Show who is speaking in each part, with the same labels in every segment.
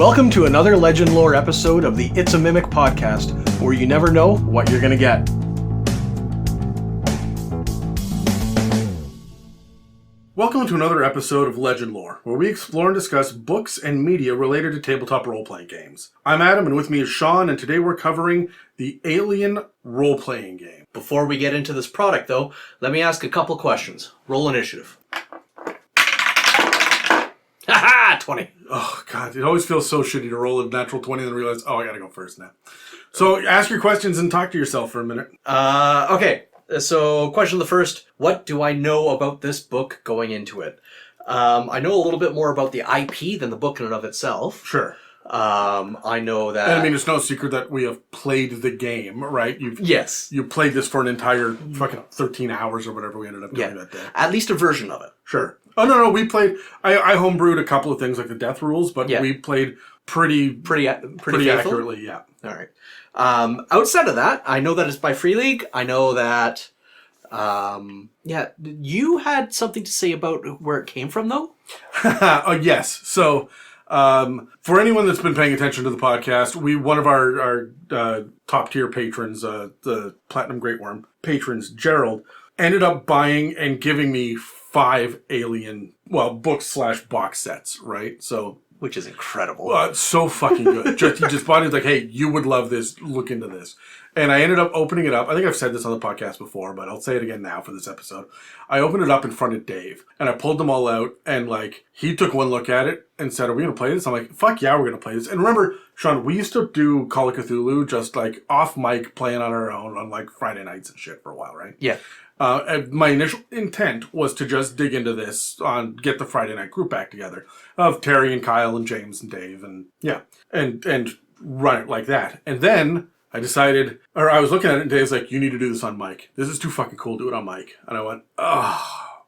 Speaker 1: Welcome to another Legend Lore episode of the It's a Mimic podcast, where you never know what you're gonna get.
Speaker 2: Welcome to another episode of Legend Lore, where we explore and discuss books and media related to tabletop role-playing games. I'm Adam, and with me is Sean, and today we're covering the Alien role-playing game.
Speaker 3: Before we get into this product, though, let me ask a couple questions. Roll initiative. Haha, 20.
Speaker 2: Oh, God, it always feels so shitty to roll a natural 20 and then realize, I gotta go first now. So ask your questions and talk to yourself for a minute.
Speaker 3: Okay. So, question the first, what do I know about this book going into it? I know a little bit more about the IP than the book in and of itself.
Speaker 2: Sure.
Speaker 3: I know that...
Speaker 2: And I mean, it's no secret that we have played the game, right?
Speaker 3: Yes.
Speaker 2: You played this for an entire fucking 13 hours or whatever we ended up doing that day.
Speaker 3: At least a version of it.
Speaker 2: Sure. Oh, no, we played... I homebrewed a couple of things like the death rules, but we played pretty accurately, yeah.
Speaker 3: All right. Outside of that, I know that it's by Free League. I know that... you had something to say about where it came from, though?
Speaker 2: Yes. So, for anyone that's been paying attention to the podcast, one of our top tier patrons, the Platinum Great Worm patrons, Gerald, ended up buying and giving me 5 Alien, books/box sets, right? So,
Speaker 3: which is incredible.
Speaker 2: It's so fucking good. He just bought it like, hey, you would love this. Look into this. And I ended up opening it up. I think I've said this on the podcast before, but I'll say it again now for this episode. I opened it up in front of Dave, and I pulled them all out, and he took one look at it and said, are we going to play this? I'm like, fuck yeah, we're going to play this. And remember, Sean, we used to do Call of Cthulhu just off mic, playing on our own on Friday nights and shit for a while, right?
Speaker 3: Yeah.
Speaker 2: My initial intent was to just dig into this, get the Friday night group back together of Terry and Kyle and James and Dave and run it like that. And then I decided, or I was looking at it and Dave's like, you need to do this on mic. This is too fucking cool. Do it on mic. And I went,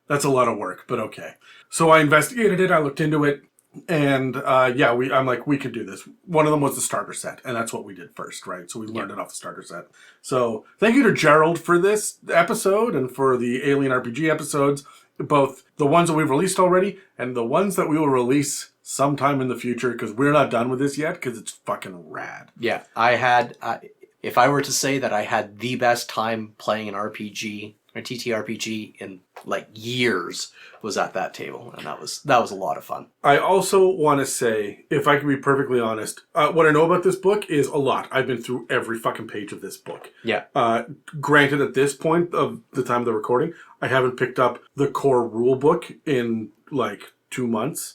Speaker 2: that's a lot of work, but okay. So I investigated it. I looked into it. And I'm like, we could do this. One of them was the starter set, and that's what we did first, right? So we learned it off the starter set. So thank you to Gerald for this episode and for the Alien RPG episodes, both the ones that we've released already and the ones that we will release sometime in the future, because we're not done with this yet, because it's fucking rad.
Speaker 3: Yeah, I had, if I were to say that I had the best time playing an RPG, a TTRPG in years, was at that table, and that was a lot of fun.
Speaker 2: I also want to say, if I can be perfectly honest, what I know about this book is a lot. I've been through every fucking page of this book.
Speaker 3: Yeah.
Speaker 2: Granted, at this point of the time of the recording, I haven't picked up the core rulebook in 2 months.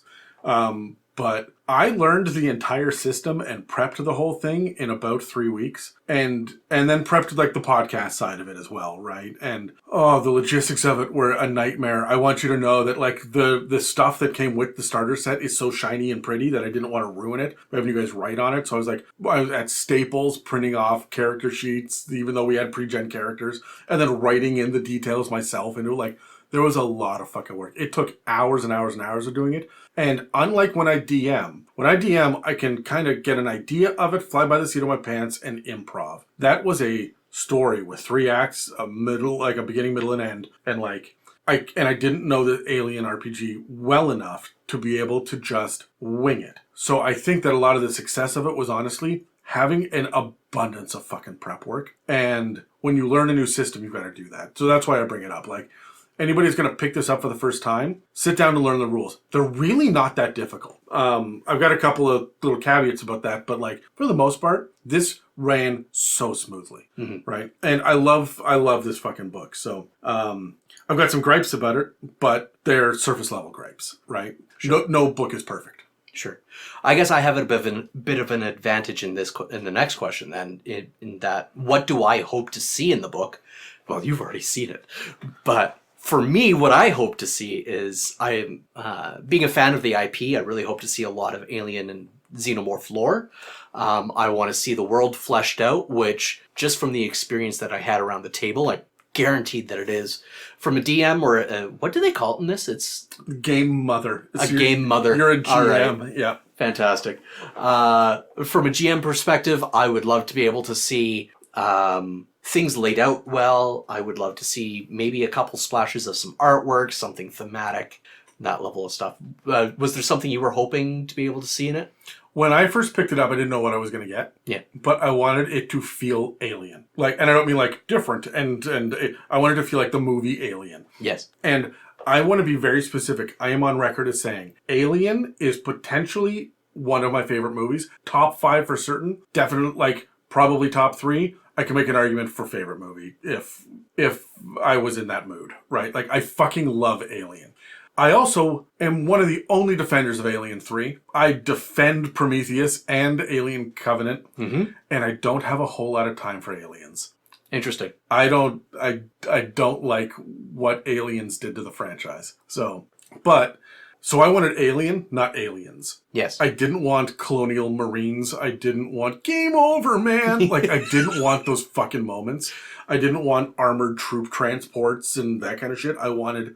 Speaker 2: But I learned the entire system and prepped the whole thing in about 3 weeks. And then prepped the podcast side of it as well, right? And the logistics of it were a nightmare. I want you to know that the stuff that came with the starter set is so shiny and pretty that I didn't want to ruin it by having you guys write on it. So I was at Staples printing off character sheets, even though we had pre-gen characters, and then writing in the details myself into there was a lot of fucking work. It took hours and hours and hours of doing it. And unlike when I DM, I can kind of get an idea of it, fly by the seat of my pants, and improv. That was a story with 3 acts, a beginning, middle, and end. And I didn't know the Alien RPG well enough to be able to just wing it. So I think that a lot of the success of it was honestly having an abundance of fucking prep work. And when you learn a new system, you've got to do that. So that's why I bring it up. Anybody who's going to pick this up for the first time, sit down and learn the rules. They're really not that difficult. I've got a couple of little caveats about that, but for the most part, this ran so smoothly, right? And I love this fucking book. So I've got some gripes about it, but they're surface level gripes, right? Sure. No book is perfect.
Speaker 3: Sure. I guess I have a bit of an advantage in the next question then, in that, what do I hope to see in the book? Well, you've already seen it, but for me, what I hope to see is, being a fan of the IP, I really hope to see a lot of Alien and Xenomorph lore. I want to see the world fleshed out, which, just from the experience that I had around the table, I guaranteed that it is. From a DM, or what do they call it in this? It's
Speaker 2: Game Mother.
Speaker 3: Game Mother.
Speaker 2: You're a GM,
Speaker 3: right.
Speaker 2: Yeah.
Speaker 3: Fantastic. From a GM perspective, I would love to be able to see... things laid out well. I would love to see maybe a couple splashes of some artwork, something thematic, that level of stuff. Was there something you were hoping to be able to see in it?
Speaker 2: when I first picked it up, I didn't know what I was going to get.
Speaker 3: Yeah.
Speaker 2: But I wanted it to feel alien. And I don't mean different. And I wanted to feel like the movie Alien.
Speaker 3: Yes.
Speaker 2: And I want to be very specific. I am on record as saying Alien is potentially one of my favorite movies. Top 5 for certain. Definitely, probably top 3. I can make an argument for favorite movie if I was in that mood, right? I fucking love Alien. I also am one of the only defenders of Alien 3. I defend Prometheus and Alien Covenant, and I don't have a whole lot of time for Aliens.
Speaker 3: Interesting.
Speaker 2: I don't like what Aliens did to the franchise. So I wanted Alien, not Aliens.
Speaker 3: Yes.
Speaker 2: I didn't want colonial marines. I didn't want game over, man. I didn't want those fucking moments. I didn't want armored troop transports and that kind of shit. I wanted...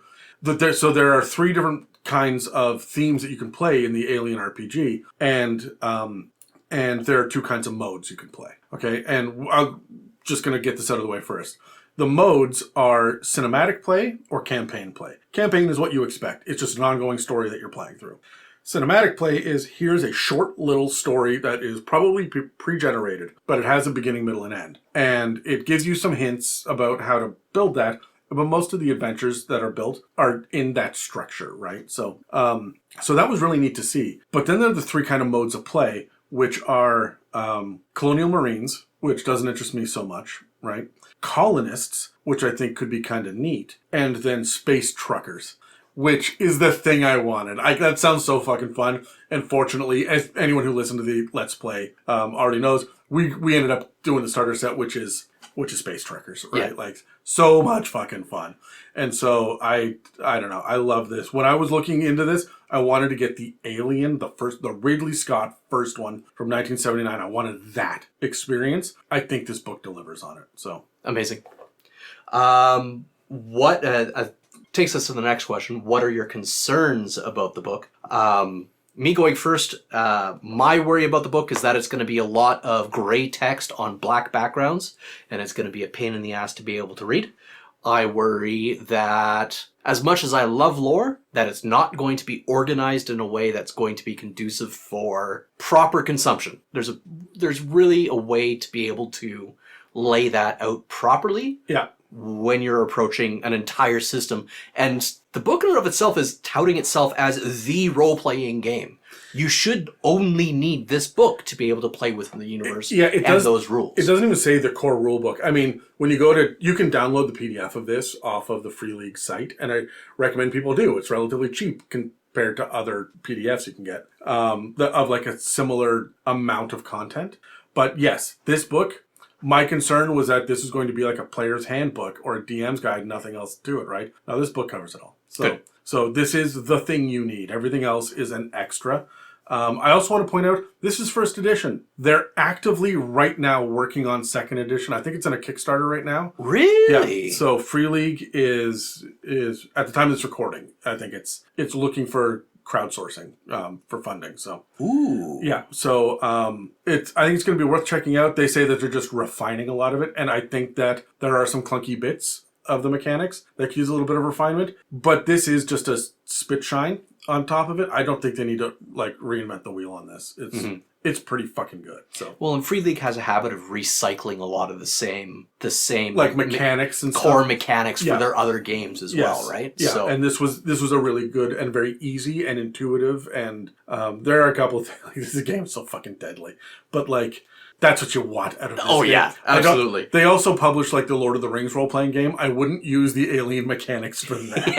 Speaker 2: So there are 3 different kinds of themes that you can play in the Alien RPG, and there are 2 kinds of modes you can play. Okay, and I'm just going to get this out of the way first. The modes are cinematic play or campaign play. Campaign is what you expect. It's just an ongoing story that you're playing through. Cinematic play is, here's a short little story that is probably pre-generated, but it has a beginning, middle, and end. And it gives you some hints about how to build that. But most of the adventures that are built are in that structure, right? So that was really neat to see. But then there are the 3 kind of modes of play, which are colonial marines, which doesn't interest me so much, right? Colonists, which I think could be kind of neat. And then space truckers, which is the thing I wanted. That sounds so fucking fun. And fortunately, as anyone who listened to the Let's Play already knows, we ended up doing the starter set, which is space truckers, right?
Speaker 3: Yeah.
Speaker 2: So much fucking fun. And so I don't know. I love this. When I was looking into this, I wanted to get the Alien, the Ridley Scott first one from 1979. I wanted that experience. I think this book delivers on it. So
Speaker 3: amazing. What takes us to the next question. What are your concerns about the book? Me going first, my worry about the book is that it's going to be a lot of gray text on black backgrounds, and it's going to be a pain in the ass to be able to read. I worry that, as much as I love lore, that it's not going to be organized in a way that's going to be conducive for proper consumption. There's really a way to be able to lay that out properly.
Speaker 2: Yeah.
Speaker 3: When you're approaching an entire system. And the book in and of itself is touting itself as the role-playing game. You should only need this book to be able to play within the universe those rules.
Speaker 2: It doesn't even say the core rulebook. I mean, when you you can download the PDF of this off of the Free League site, and I recommend people do. It's relatively cheap compared to other PDFs you can get of a similar amount of content. But yes, this book... My concern was that this is going to be like a player's handbook or a DM's guide, nothing else to it, right? Now, this book covers it all. So this is the thing you need. Everything else is an extra. I also want to point out, this is first edition. They're actively right now working on second edition. I think it's in a Kickstarter right now.
Speaker 3: Really?
Speaker 2: Yeah. So Free League is at the time of this recording, I think it's looking for crowdsourcing for funding. So yeah. So I think it's going to be worth checking out. They say that they're just refining a lot of it, and I think that there are some clunky bits of the mechanics that could use a little bit of refinement. But this is just a spit shine on top of it. I don't think they need to reinvent the wheel on this. It's pretty fucking good. So
Speaker 3: well, and Free League has a habit of recycling a lot of the same
Speaker 2: mechanics and
Speaker 3: core
Speaker 2: stuff.
Speaker 3: Mechanics for their other games as well, right?
Speaker 2: Yeah,
Speaker 3: so,
Speaker 2: and this was a really good and very easy and intuitive, and there are a couple of things. This game is so fucking deadly, but that's what you want out of this game.
Speaker 3: Yeah, absolutely.
Speaker 2: They also published the Lord of the Rings role-playing game. I wouldn't use the alien mechanics for that.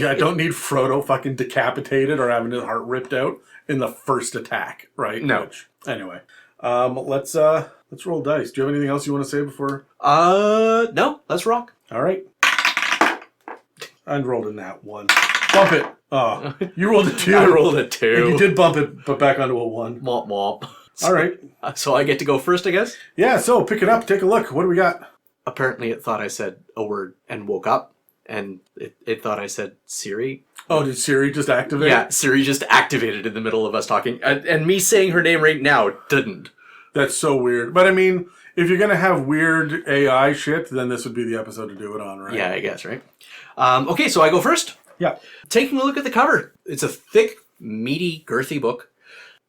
Speaker 2: I don't need Frodo fucking decapitated or having his heart ripped out in the first attack, right?
Speaker 3: No.
Speaker 2: Anyway, let's roll dice. Do you have anything else you want to say before?
Speaker 3: No, let's rock.
Speaker 2: All right. I rolled a nat 1. Bump it. Oh, you rolled a 2.
Speaker 3: I rolled a 2.
Speaker 2: And you did bump it, but back onto a 1.
Speaker 3: Womp womp.
Speaker 2: All right.
Speaker 3: So I get to go first, I guess?
Speaker 2: Yeah, so pick it up. Take a look. What do we got?
Speaker 3: Apparently it thought I said a word and woke up, and it thought I said Siri.
Speaker 2: Oh, did Siri just activate?
Speaker 3: Yeah, Siri just activated in the middle of us talking. And me saying her name right now didn't.
Speaker 2: That's so weird. But I mean, if you're going to have weird AI shit, then this would be the episode to do it on, right?
Speaker 3: Yeah, I guess, right? Okay, so I go first?
Speaker 2: Yeah.
Speaker 3: Taking a look at the cover. It's a thick, meaty, girthy book.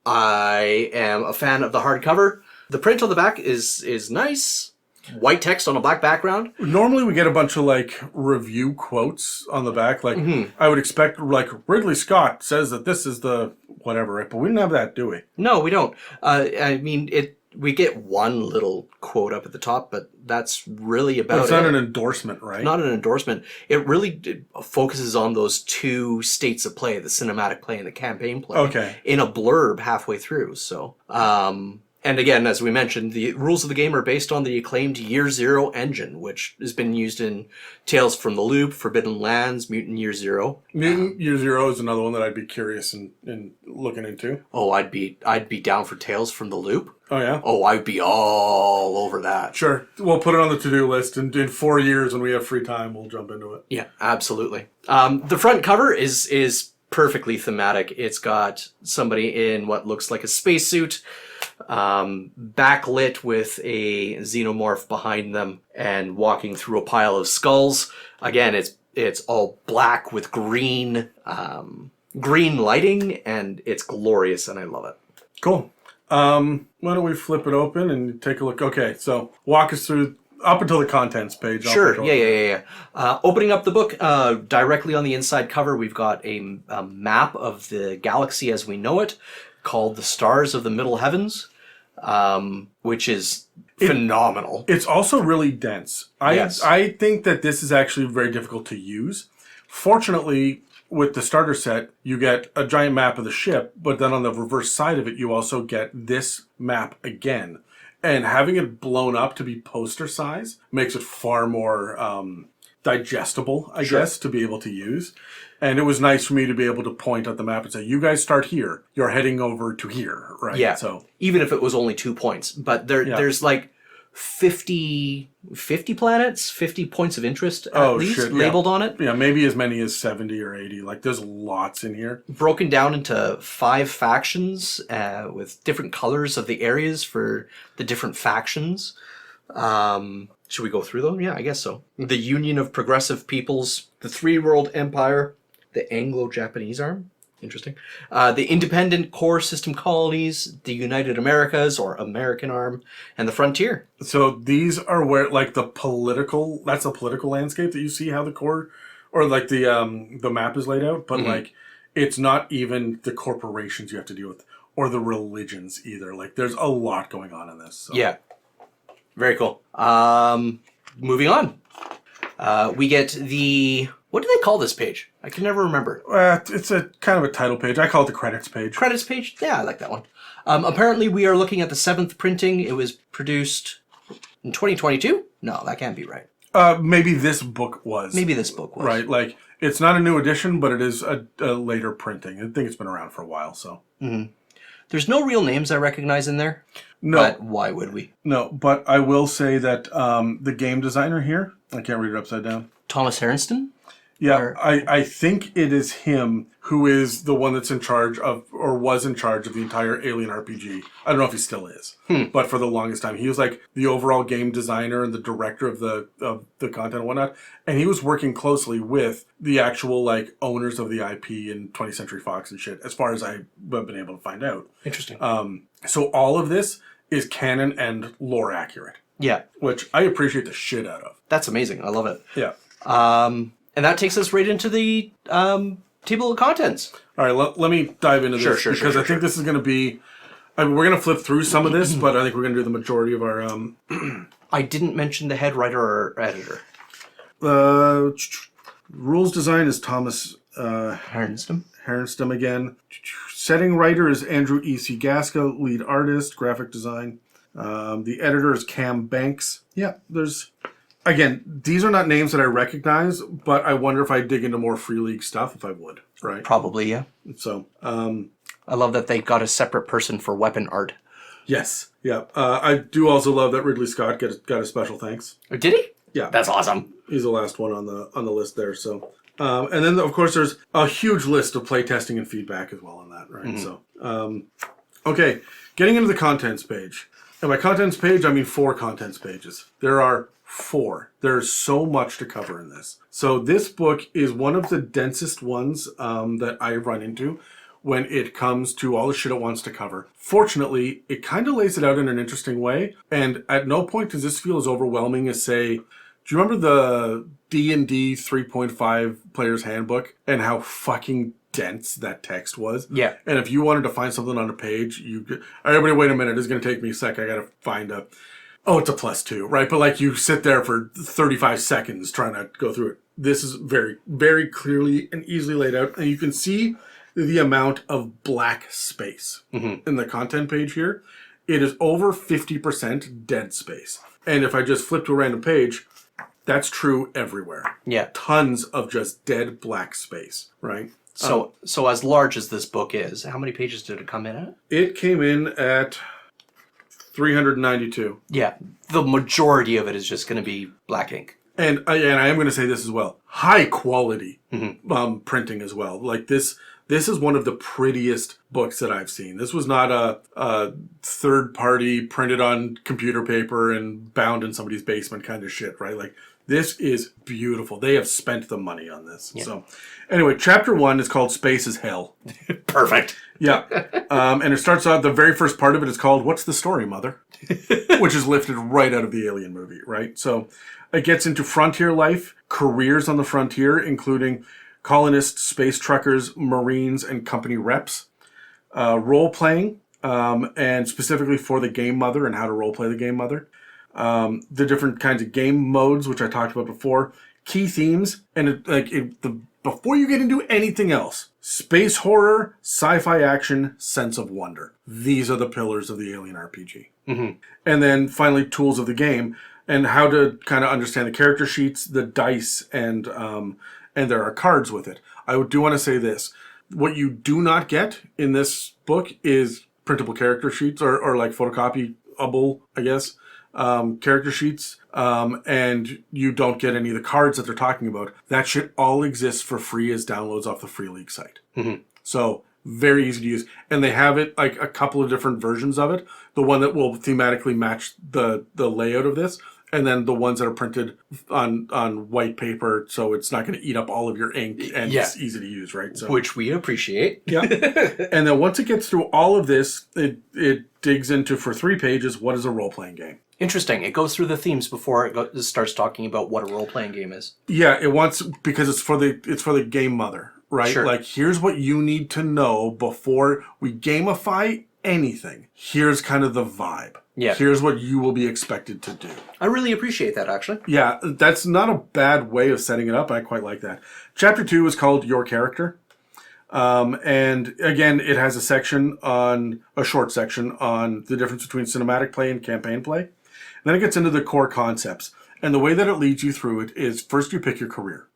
Speaker 3: I am a fan of the hardcover. The print on the back is nice. White text on a black background.
Speaker 2: Normally we get a bunch of like review quotes on the back. Like I would expect like Ridley Scott says that this is the whatever, right? But we didn't have that, do we?
Speaker 3: No, we don't. We get one little quote up at the top, but that's really about it.
Speaker 2: It's not an endorsement, right?
Speaker 3: Not an endorsement. It really focuses on those two states of play, the cinematic play and the campaign play.
Speaker 2: Okay.
Speaker 3: In a blurb halfway through. So, and again, as we mentioned, the rules of the game are based on the acclaimed Year Zero engine, which has been used in Tales from the Loop, Forbidden Lands, Mutant Year Zero.
Speaker 2: Mutant Year Zero is another one that I'd be curious in looking into.
Speaker 3: Oh, I'd be down for Tales from the Loop.
Speaker 2: Oh, yeah?
Speaker 3: Oh, I'd be all over that.
Speaker 2: Sure. We'll put it on the to-do list, and in 4 years when we have free time, we'll jump into it.
Speaker 3: Yeah, absolutely. The front cover is perfectly thematic. It's got somebody in what looks like a spacesuit, backlit with a xenomorph behind them and walking through a pile of skulls. Again, it's all black with green lighting, and it's glorious, and I love it.
Speaker 2: Cool. Why don't we flip it open and take a look? Okay, so walk us through up until the contents page.
Speaker 3: Sure. Yeah. Opening up the book, directly on the inside cover, we've got a map of the galaxy as we know it, called the Stars of the Middle Heavens, which is phenomenal.
Speaker 2: It's also really dense.
Speaker 3: Yes.
Speaker 2: I think that this is actually very difficult to use. Fortunately, with the starter set, you get a giant map of the ship, but then on the reverse side of it, you also get this map again. And having it blown up to be poster size makes it far more digestible, I guess, to be able to use. And it was nice for me to be able to point at the map and say, you guys start here. You're heading over to here, right?
Speaker 3: Yeah.
Speaker 2: So
Speaker 3: even if it was only 2 points. But there's like 50 planets, 50 points of interest at least labeled on it.
Speaker 2: Yeah, maybe as many as 70 or 80. Like, there's lots in here.
Speaker 3: Broken down into 5 factions with different colors of the areas for the different factions. Should we go through them? Yeah, I guess so. The Union of Progressive Peoples, the Three-World Empire, the Anglo-Japanese Arm. Interesting. The Independent Core System Colonies, the United Americas, or American Arm, and the Frontier.
Speaker 2: So these are where, like, that's a political landscape that you see how the core, or like the map is laid out, but like, it's not even the corporations you have to deal with, or the religions either. Like, there's a lot going on in this. So.
Speaker 3: Yeah. Very cool. Moving on. We get the... What do they call this page? I can never remember.
Speaker 2: It's a kind of a title page. I call it the credits page.
Speaker 3: Credits page? Yeah, I like that one. Apparently, we are looking at the 7th printing. It was produced in 2022? No, that can't be right.
Speaker 2: Maybe this book was. Right, like, it's not a new edition, but it is a later printing. I think it's been around for a while, so.
Speaker 3: Mm-hmm. There's no real names I recognize in there.
Speaker 2: No.
Speaker 3: But why would we?
Speaker 2: No, but I will say that the game designer here, I can't read it upside down.
Speaker 3: Thomas Herenston?
Speaker 2: Yeah, I think it is him who is the one that's in charge of, or was in charge of the entire Alien RPG. I don't know if he still is, but for the longest time, he was like the overall game designer and the director of the content and whatnot. And he was working closely with the actual like owners of the IP in 20th Century Fox and shit, as far as I've been able to find out.
Speaker 3: Interesting.
Speaker 2: So all of this is canon and lore accurate.
Speaker 3: Yeah.
Speaker 2: Which I appreciate the shit out of.
Speaker 3: That's amazing. I love it.
Speaker 2: Yeah.
Speaker 3: And that takes us right into the table of contents.
Speaker 2: All right, let me dive into this because I think this is going to be... we're going to flip through some of this, but I think we're going to do the majority of our...
Speaker 3: I didn't mention the head writer or editor.
Speaker 2: Rules design is Thomas... Herenstam again. Setting writer is Andrew E.C. Gasco. Lead artist, graphic design. The editor is Cam Banks. Yeah, there's... Again, these are not names that I recognize, but I wonder if I dig into more Free League stuff, if I would, right?
Speaker 3: Probably, yeah.
Speaker 2: So,
Speaker 3: I love that they got a separate person for weapon art.
Speaker 2: Yes, yeah. I do also love that Ridley Scott got a special thanks.
Speaker 3: Did he?
Speaker 2: Yeah.
Speaker 3: That's awesome.
Speaker 2: He's the last one on the list there, so... and then, of course, there's a huge list of playtesting and feedback as well on that, right? So, okay, getting into the contents page. And by contents page, I mean 4 contents pages. There are 4. There's so much to cover in this. So this book is one of the densest ones that I've run into, when it comes to all the shit it wants to cover. Fortunately, it kind of lays it out in an interesting way, and at no point does this feel as overwhelming as, say, do you remember the D&D 3.5 Player's Handbook and how fucking dense that text was?
Speaker 3: Yeah.
Speaker 2: And if you wanted to find something on a page, everybody wait a minute, it's going to take me a sec, I got to find a... Oh, it's a +2, right? But like you sit there for 35 seconds trying to go through it. This is very, very clearly and easily laid out. And you can see the amount of black space in the content page here. It is over 50% dead space. And if I just flip to a random page, that's true everywhere.
Speaker 3: Yeah.
Speaker 2: Tons of just dead black space, right?
Speaker 3: So as large as this book is, how many pages did it come in at?
Speaker 2: It came in at 392.
Speaker 3: Yeah. The majority of it is just going to be black ink.
Speaker 2: And I am going to say this as well. High quality printing as well. Like this is one of the prettiest books that I've seen. This was not a third party printed on computer paper and bound in somebody's basement kind of shit, right? Like this is beautiful. They have spent the money on this. Yeah. So anyway, chapter 1 is called Space is Hell.
Speaker 3: Perfect.
Speaker 2: Yeah. And it starts out, the very first part of it is called What's the Story, Mother? Which is lifted right out of the Alien movie, right? So it gets into frontier life, careers on the frontier, including colonists, space truckers, Marines, and company reps. Role-playing, and specifically for the game mother and how to role-play the game mother. The different kinds of game modes, which I talked about before. Key themes, and before you get into anything else, space horror, sci-fi action, sense of wonder. These are the pillars of the Alien RPG. And then finally, tools of the game, and how to kind of understand the character sheets, the dice, and there are cards with it. I do want to say this. What you do not get in this book is printable character sheets or like photocopyable, I guess, character sheets. And you don't get any of the cards that they're talking about. That shit all exists for free as downloads off the Free League site. So very easy to use. And they have it like a couple of different versions of it. The one that will thematically match the layout of this. And then the ones that are printed on white paper, so it's not going to eat up all of your ink, and it's easy to use, right? So,
Speaker 3: which we appreciate.
Speaker 2: Yeah. And then once it gets through all of this, it digs into, for 3 pages, what is a role-playing game?
Speaker 3: Interesting. It goes through the themes before it starts talking about what a role-playing game is.
Speaker 2: Yeah, it wants, because it's for the game mother, right?
Speaker 3: Sure.
Speaker 2: Like, here's what you need to know before we gamify anything. Here's kind of the vibe.
Speaker 3: Yeah.
Speaker 2: Here's what you will be expected to do.
Speaker 3: I really appreciate that, actually.
Speaker 2: Yeah, that's not a bad way of setting it up. I quite like that. Chapter 2 is called Your Character. And again, it has a short section on the difference between cinematic play and campaign play. And then it gets into the core concepts. And the way that it leads you through it is first you pick your career.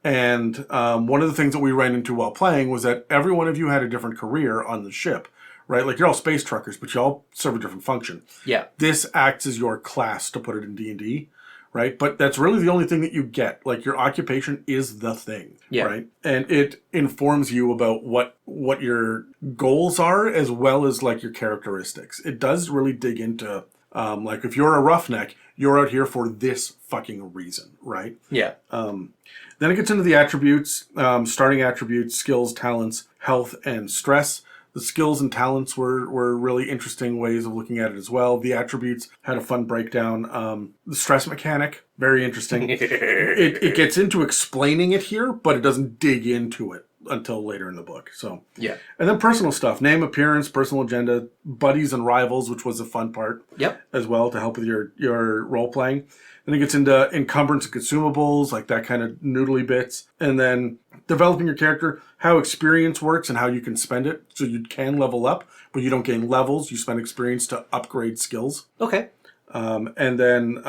Speaker 2: And one of the things that we ran into while playing was that every one of you had a different career on the ship. Right? Like, you're all space truckers, but you all serve a different function. Yeah. This acts as your class, to put it in D&D, right? But that's really the only thing that you get. Like, your occupation is the thing, right? And it informs you about what your goals are, as well as, like, your characteristics. It does really dig into, like, if you're a roughneck, you're out here for this fucking reason, right? Yeah. Then it gets into the attributes, starting attributes, skills, talents, health, and stress. The skills and talents were really interesting ways of looking at it as well. The attributes had a fun breakdown. The stress mechanic, very interesting. It gets into explaining it here, but it doesn't dig into it until later in the book. So yeah. And then personal stuff, name, appearance, personal agenda, buddies and rivals, which was a fun part as well to help with your role playing. Then it gets into encumbrance and consumables, like that kind of noodly bits. And then developing your character, how experience works and how you can spend it. So you can level up, but you don't gain levels. You spend experience to upgrade skills. Okay. And then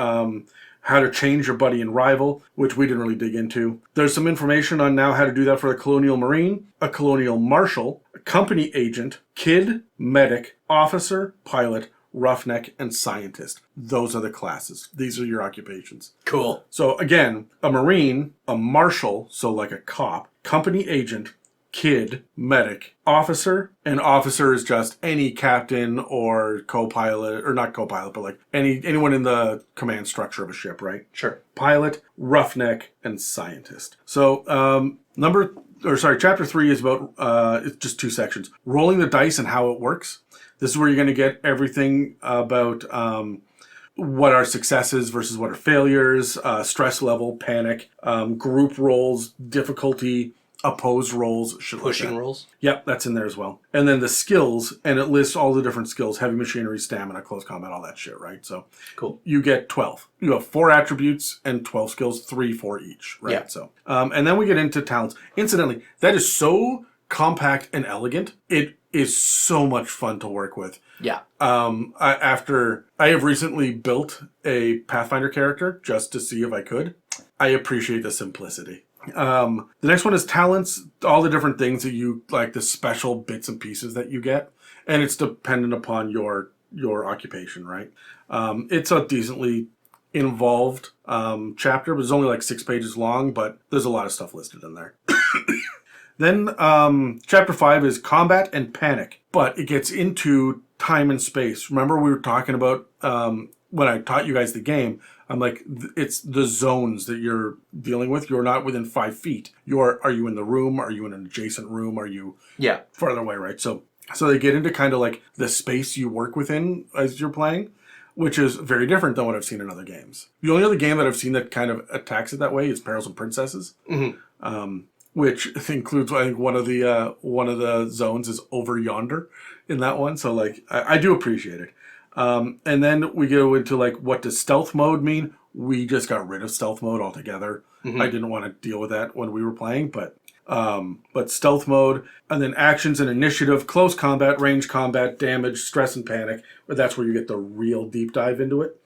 Speaker 2: how to change your buddy and rival, which we didn't really dig into. There's some information on now how to do that for a colonial marine, a colonial marshal, a company agent, kid, medic, officer, pilot, roughneck, and scientist. Those are the classes. These are your occupations. Cool. So again, a marine, a marshal, so like a cop, company agent, kid, medic, officer, and officer is just any captain or co-pilot, or not co-pilot, but like anyone in the command structure of a ship, right?
Speaker 3: Sure.
Speaker 2: Pilot, roughneck, and scientist. So, chapter 3 is about, it's just 2 sections. Rolling the dice and how it works. This is where you're going to get everything about what are successes versus what are failures, stress level, panic, group rolls, difficulty, opposed rolls,
Speaker 3: Pushing rolls?
Speaker 2: Yep, that's in there as well. And then the skills, and it lists all the different skills, heavy machinery, stamina, close combat, all that shit, right? So
Speaker 3: cool.
Speaker 2: You get 12. You have 4 attributes and 12 skills, 3 for each, right? Yeah. So, and then we get into talents. Incidentally, that is so compact and elegant. It is so much fun to work with.
Speaker 3: Yeah.
Speaker 2: I have recently built a Pathfinder character just to see if I could. I appreciate the simplicity. The next one is talents, all the different things that you like, the special bits and pieces that you get, and it's dependent upon your occupation, right? It's a decently involved chapter, but it's only like 6 pages long, but there's a lot of stuff listed in there. Then chapter 5 is combat and panic, but it gets into time and space. Remember we were talking about when I taught you guys the game, I'm like, it's the zones that you're dealing with. You're not within 5 feet. Are you in the room? Are you in an adjacent room? Are you farther away, right? So they get into kind of like the space you work within as you're playing, which is very different than what I've seen in other games. The only other game that I've seen that kind of attacks it that way is Perils and Princesses, which includes, I think, one of the zones is over yonder in that one. So like, I do appreciate it. And then we go into like, what does stealth mode mean? We just got rid of stealth mode altogether. I didn't want to deal with that when we were playing, but stealth mode, and then actions and initiative, close combat, range combat, damage, stress and panic. That's where you get the real deep dive into it.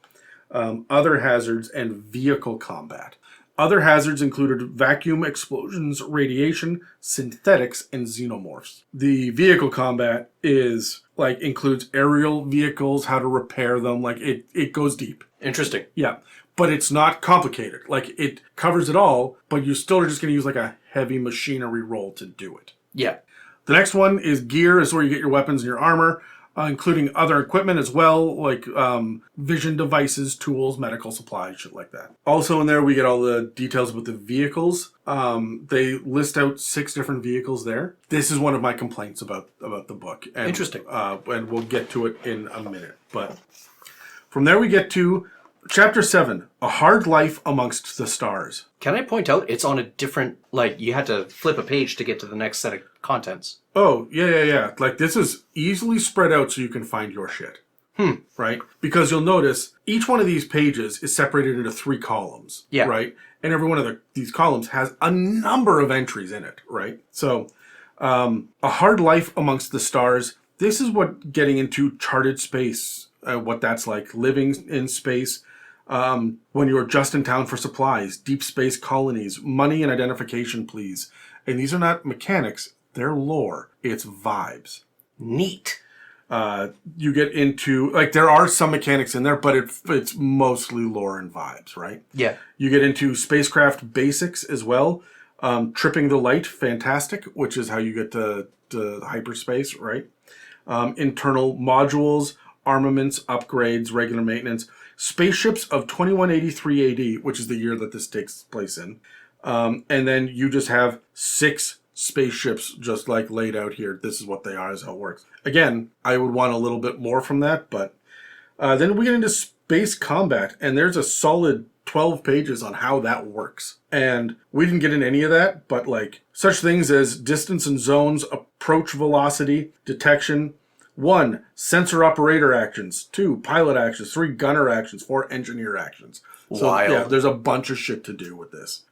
Speaker 2: Other hazards and vehicle combat. Other hazards included vacuum, explosions, radiation, synthetics, and xenomorphs. The vehicle combat includes aerial vehicles, how to repair them. Like it goes deep.
Speaker 3: Interesting.
Speaker 2: Yeah. But it's not complicated. Like it covers it all, but you still are just going to use like a heavy machinery roll to do it.
Speaker 3: Yeah.
Speaker 2: The next one is gear, is where you get your weapons and your armor. Including other equipment as well, like vision devices, tools, medical supplies, shit like that. Also in there, we get all the details about the vehicles. They list out 6 different vehicles there. This is one of my complaints about the book. And,
Speaker 3: interesting.
Speaker 2: And we'll get to it in a minute. But from there, we get to Chapter 7, A Hard Life Amongst the Stars.
Speaker 3: Can I point out, it's on a different, you had to flip a page to get to the next set of contents.
Speaker 2: Oh, yeah. Like, this is easily spread out so you can find your shit. Right? Because you'll notice each one of these pages is separated into 3 columns.
Speaker 3: Yeah.
Speaker 2: Right? And every one of these columns has a number of entries in it, right? So, A Hard Life Amongst the Stars. This is what getting into charted space, what that's like, living in space, when you're just in town for supplies, deep space colonies, money and identification, please. And these are not mechanics, they're lore. It's vibes.
Speaker 3: Neat.
Speaker 2: You get into, there are some mechanics in there, but it's mostly lore and vibes, right?
Speaker 3: Yeah.
Speaker 2: You get into spacecraft basics as well. Tripping the light, fantastic, which is how you get to hyperspace, right? Internal modules, armaments, upgrades, regular maintenance. Spaceships of 2183 AD, which is the year that this takes place in. And then you just have 6 spaceships just laid out here. This is what they are, is how it works. Again, I would want a little bit more from that, but then we get into space combat, and there's a solid 12 pages on how that works. And we didn't get into any of that, but such things as distance and zones, approach velocity, detection. 1, sensor operator actions. 2, pilot actions. 3, gunner actions. 4, engineer actions. So,
Speaker 3: wild.
Speaker 2: Yeah, there's a bunch of shit to do with this.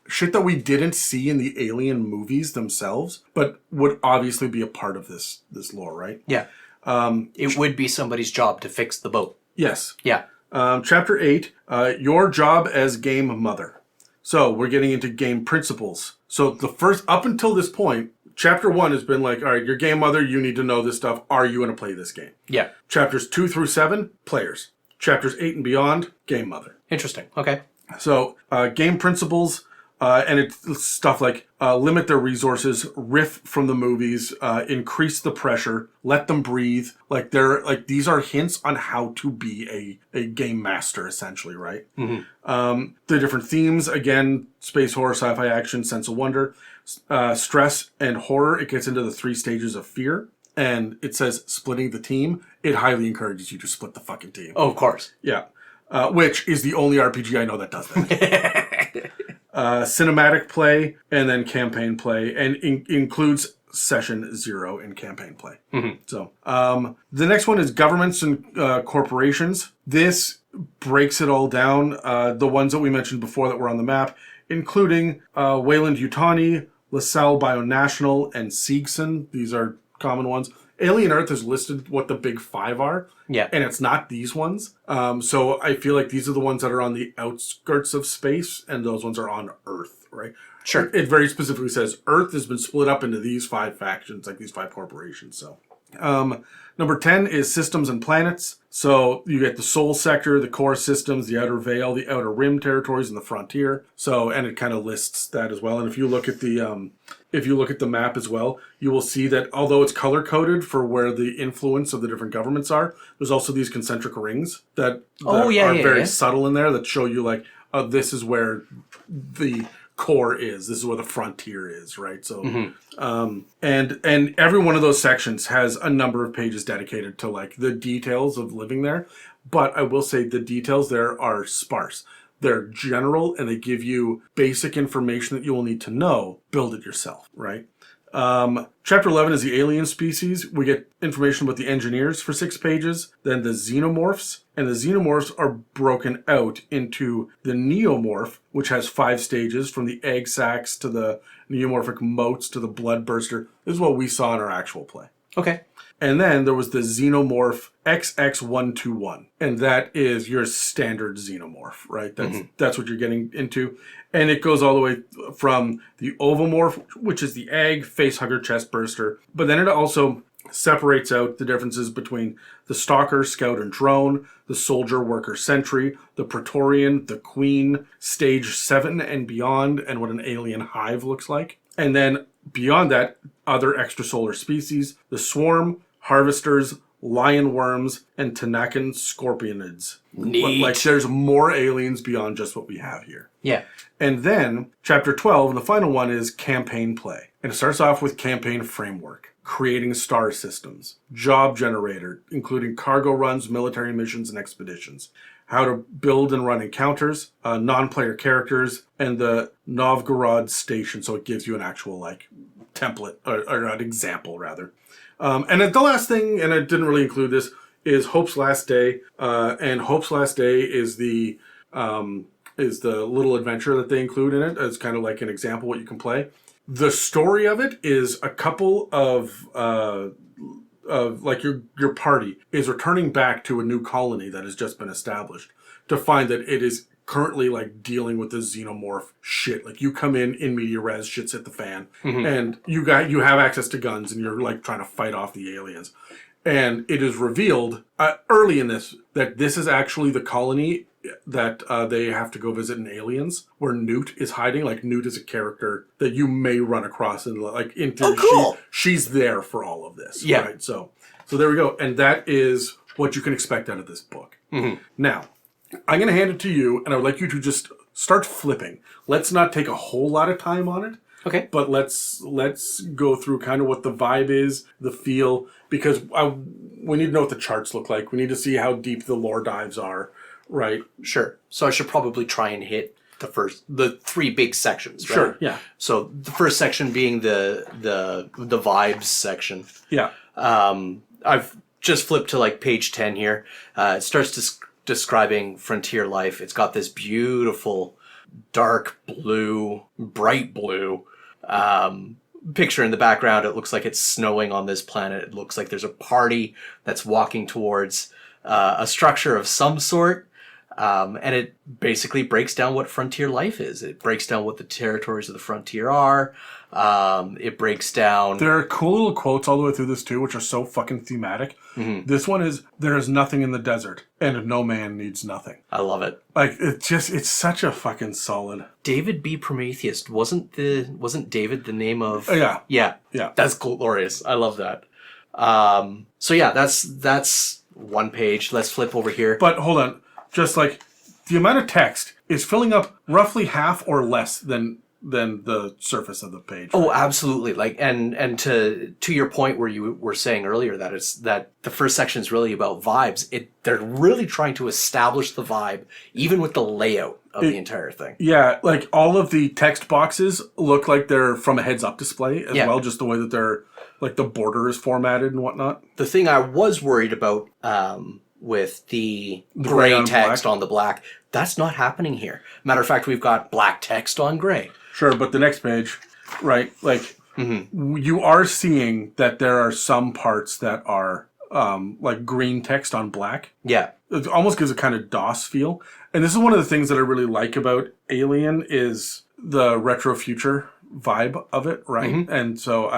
Speaker 2: Shit that we didn't see in the Alien movies themselves, but would obviously be a part of this lore, right?
Speaker 3: Yeah. It would be somebody's job to fix the boat.
Speaker 2: Yes.
Speaker 3: Yeah.
Speaker 2: Chapter 8, Your Job as Game Mother. So we're getting into game principles. So the first, up until this point, Chapter 1 has been all right, you're game mother, you need to know this stuff. Are you going to play this game?
Speaker 3: Yeah.
Speaker 2: Chapters 2 through 7, players. Chapters 8 and beyond, game mother.
Speaker 3: Interesting. Okay.
Speaker 2: So, game principles, And it's stuff like limit their resources, riff from the movies, increase the pressure, let them breathe. Like these are hints on how to be a game master, essentially, right? The different themes, again, space horror, sci-fi action, sense of wonder, stress and horror. It gets into the 3 stages of fear. And it says splitting the team. It highly encourages you to split the fucking team.
Speaker 3: Oh, of course.
Speaker 2: Yeah. Which is the only RPG I know that does that. Cinematic play and then campaign play, and includes session 0 in campaign play. So the next one is governments and corporations. This breaks it all down. The ones that we mentioned before that were on the map, including Wayland Yutani, LaSalle Bionational, and Siegson. These are common ones. Alien Earth is listed what the big 5 are.
Speaker 3: Yeah.
Speaker 2: And it's not these ones. So I feel like these are the ones that are on the outskirts of space, and those ones are on Earth, right?
Speaker 3: Sure.
Speaker 2: It very specifically says Earth has been split up into these 5 factions, like these 5 corporations. So number 10 is systems and planets. So you get the Sol sector, the core systems, the outer veil, the outer rim territories, and the frontier. So, and it kind of lists that as well. And if you look at the map as well, you will see that although it's color coded for where the influence of the different governments are, there's also these concentric rings that are very subtle in there that show you like, this is where the core is. This is where the frontier is, right? So, and every one of those sections has a number of pages dedicated to like the details of living there. But I will say the details there are sparse. They're general and they give you basic information that you will need to know. Build it yourself, right? Chapter 11 is the alien species. We get information about the engineers for 6 pages, then the xenomorphs, and the xenomorphs are broken out into the neomorph, which has 5 stages, from the egg sacs to the neomorphic motes to the bloodburster. This is what we saw in our actual play.
Speaker 3: Okay.
Speaker 2: And then there was the xenomorph XX121, and that is your standard xenomorph, right? That's what you're getting into. And it goes all the way from the ovomorph, which is the egg, face hugger, chest burster. But then it also separates out the differences between the stalker, scout, and drone, the soldier, worker, sentry, the praetorian, the queen, stage 7 and beyond, and what an alien hive looks like. And then beyond that, other extrasolar species, the swarm, harvesters, lion worms, and Tanakan scorpionids.
Speaker 3: Neat.
Speaker 2: Like there's more aliens beyond just what we have here.
Speaker 3: Yeah.
Speaker 2: And then chapter 12, and the final one, is campaign play. And it starts off with campaign framework, creating star systems, job generator, including cargo runs, military missions, and expeditions, how to build and run encounters, non-player characters, and the Novgorod station. So it gives you an actual like template or an example rather. And then the last thing, and I didn't really include this, is Hope's Last Day. And Hope's Last Day is the little adventure that they include in it as kind of like an example what you can play. The story of it is a couple of like your party is returning back to a new colony that has just been established to find that it is currently like dealing with the xenomorph shit. Like you come in media res, shit's hit the fan, and you have access to guns and you're like trying to fight off the aliens. And it is revealed early in this that this is actually the colony that they have to go visit in Aliens, where Newt is hiding. Like Newt is a character that you may run across in like into.
Speaker 3: Oh, cool.
Speaker 2: She's there for all of this.
Speaker 3: Yeah.
Speaker 2: Right. So there we go. And that is what you can expect out of this book. Now, I'm going to hand it to you, and I would like you to just start flipping. Let's not take a whole lot of time on it.
Speaker 3: Okay.
Speaker 2: But let's go through kind of what the vibe is, the feel, because we need to know what the charts look like. We need to see how deep the lore dives are, right?
Speaker 3: Sure. So I should probably try and hit the 3 big sections, right?
Speaker 2: Sure, yeah.
Speaker 3: So the first section being the vibes section.
Speaker 2: Yeah.
Speaker 3: I've just flipped to like page 10 here. It starts describing frontier life. It's got this beautiful dark blue, bright blue picture in the background. It looks like it's snowing on this planet. It looks like there's a party that's walking towards a structure of some sort. And it basically breaks down what frontier life is. It breaks down what the territories of the frontier are. It breaks down...
Speaker 2: There are cool little quotes all the way through this too, which are so fucking thematic. This one is, there is nothing in the desert, and no man needs nothing.
Speaker 3: I love it.
Speaker 2: Like, it's such a fucking solid...
Speaker 3: David B. Prometheus. Wasn't David the name of...
Speaker 2: Yeah.
Speaker 3: Yeah. That's glorious. I love that. So yeah, that's one page. Let's flip over here.
Speaker 2: But hold on. Just like, the amount of text is filling up roughly half or less than the surface of the page.
Speaker 3: Oh, absolutely. Like, and to your point where you were saying earlier that the first section is really about vibes. They're really trying to establish the vibe, even with the layout of the entire thing.
Speaker 2: Yeah, like all of the text boxes look like they're from a heads-up display as well, just the way that they're, like the border is formatted and whatnot.
Speaker 3: The thing I was worried about with the gray text on the black, that's not happening here. Matter of fact, we've got black text on gray.
Speaker 2: Sure, but the next page, right, like, you are seeing that there are some parts that are, like, green text on black.
Speaker 3: Yeah.
Speaker 2: It almost gives a kind of DOS feel. And this is one of the things that I really like about Alien is the retro future vibe of it, right? And so